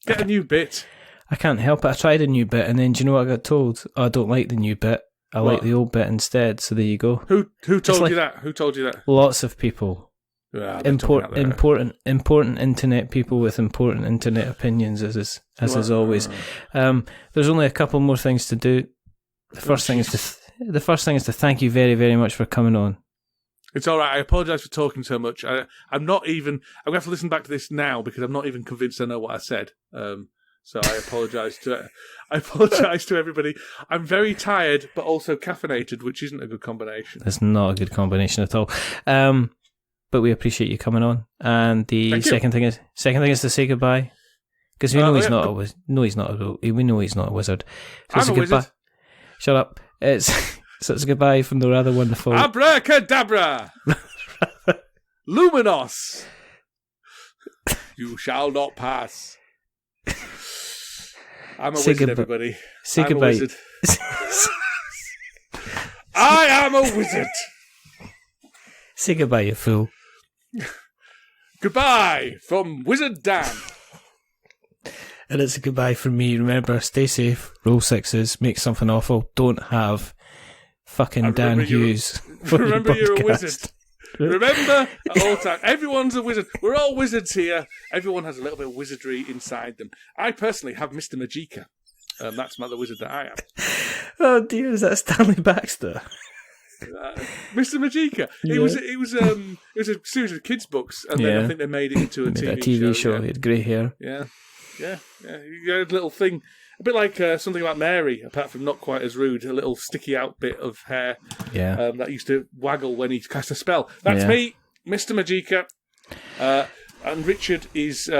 B: Get a new bit.
C: I can't help it. I tried a new bit, and then do you know what I got told? I don't like the new bit. I like the old bit instead. So there you go.
B: Who told you that? Who told you that?
C: Lots of people. Important internet people with important internet opinions, as is always. There's only a couple more things to do. The first thing is to thank you very, very much for coming on.
B: It's all right. I apologise for talking so much. I'm going to have to listen back to this now, because I'm not even convinced I know what I said. So I apologise to everybody. I'm very tired, but also caffeinated, which isn't a good combination.
C: It's not a good combination at all. But we appreciate you coming on. And the second thing is to say goodbye, because we know he's not a wizard. No, he's not. We know he's not a wizard. So
B: I'm a wizard.
C: Shut up. It's a goodbye from the rather wonderful
B: Abracadabra, Luminos. You shall not pass. I'm a wizard, everybody.
C: Say goodbye.
B: I am a wizard.
C: Say goodbye, you fool.
B: Goodbye from Wizard Dan.
C: And it's a goodbye from me. Remember, stay safe, roll 6s, make something awful. Don't have fucking Dan Hughes.
B: Remember, you're a wizard. Remember, at all times, everyone's a wizard. We're all wizards here. Everyone has a little bit of wizardry inside them. I personally have Mr. Magica. That's the wizard that I am.
C: Oh dear, is that Stanley Baxter?
B: Mr. Magica. Yeah. It was a series of kids' books, and then I think they made it into a TV show.
C: He had grey hair.
B: Yeah. You had a little thing, a bit like Something About Mary, apart from not quite as rude. A little sticky out bit of hair that used to waggle when he cast a spell. That's me, Mr. Magica. And Richard is...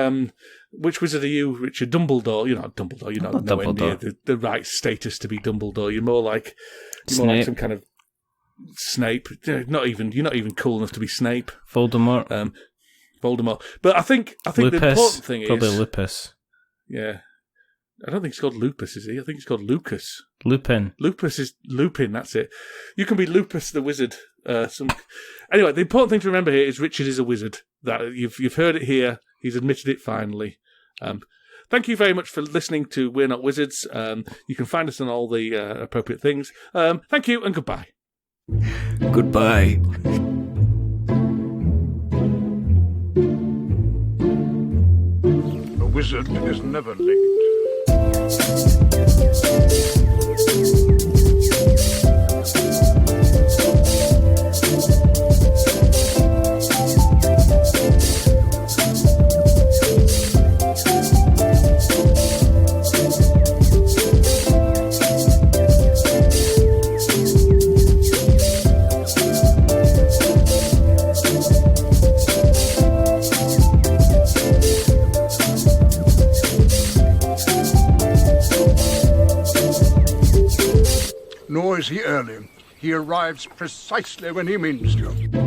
B: which wizard are you, Richard? Dumbledore. You're not Dumbledore. You're not nowhere near the right status to be Dumbledore. You're more like some kind of Snape. You're not even cool enough to be Snape.
C: Voldemort.
B: But I think
C: Lupus,
B: the important thing is
C: probably Lupus.
B: Yeah. I don't think it's called Lupus, is he? I think it's called Lucas.
C: Lupin.
B: Lupus is Lupin, that's it. You can be Lupus the wizard. Anyway, the important thing to remember here is Richard is a wizard. That you've heard it here. He's admitted it finally. Thank you very much for listening to We're Not Wizards. You can find us on all the appropriate things. Thank you and goodbye.
C: Goodbye.
D: A wizard is never late. Nor is he early. He arrives precisely when he means to.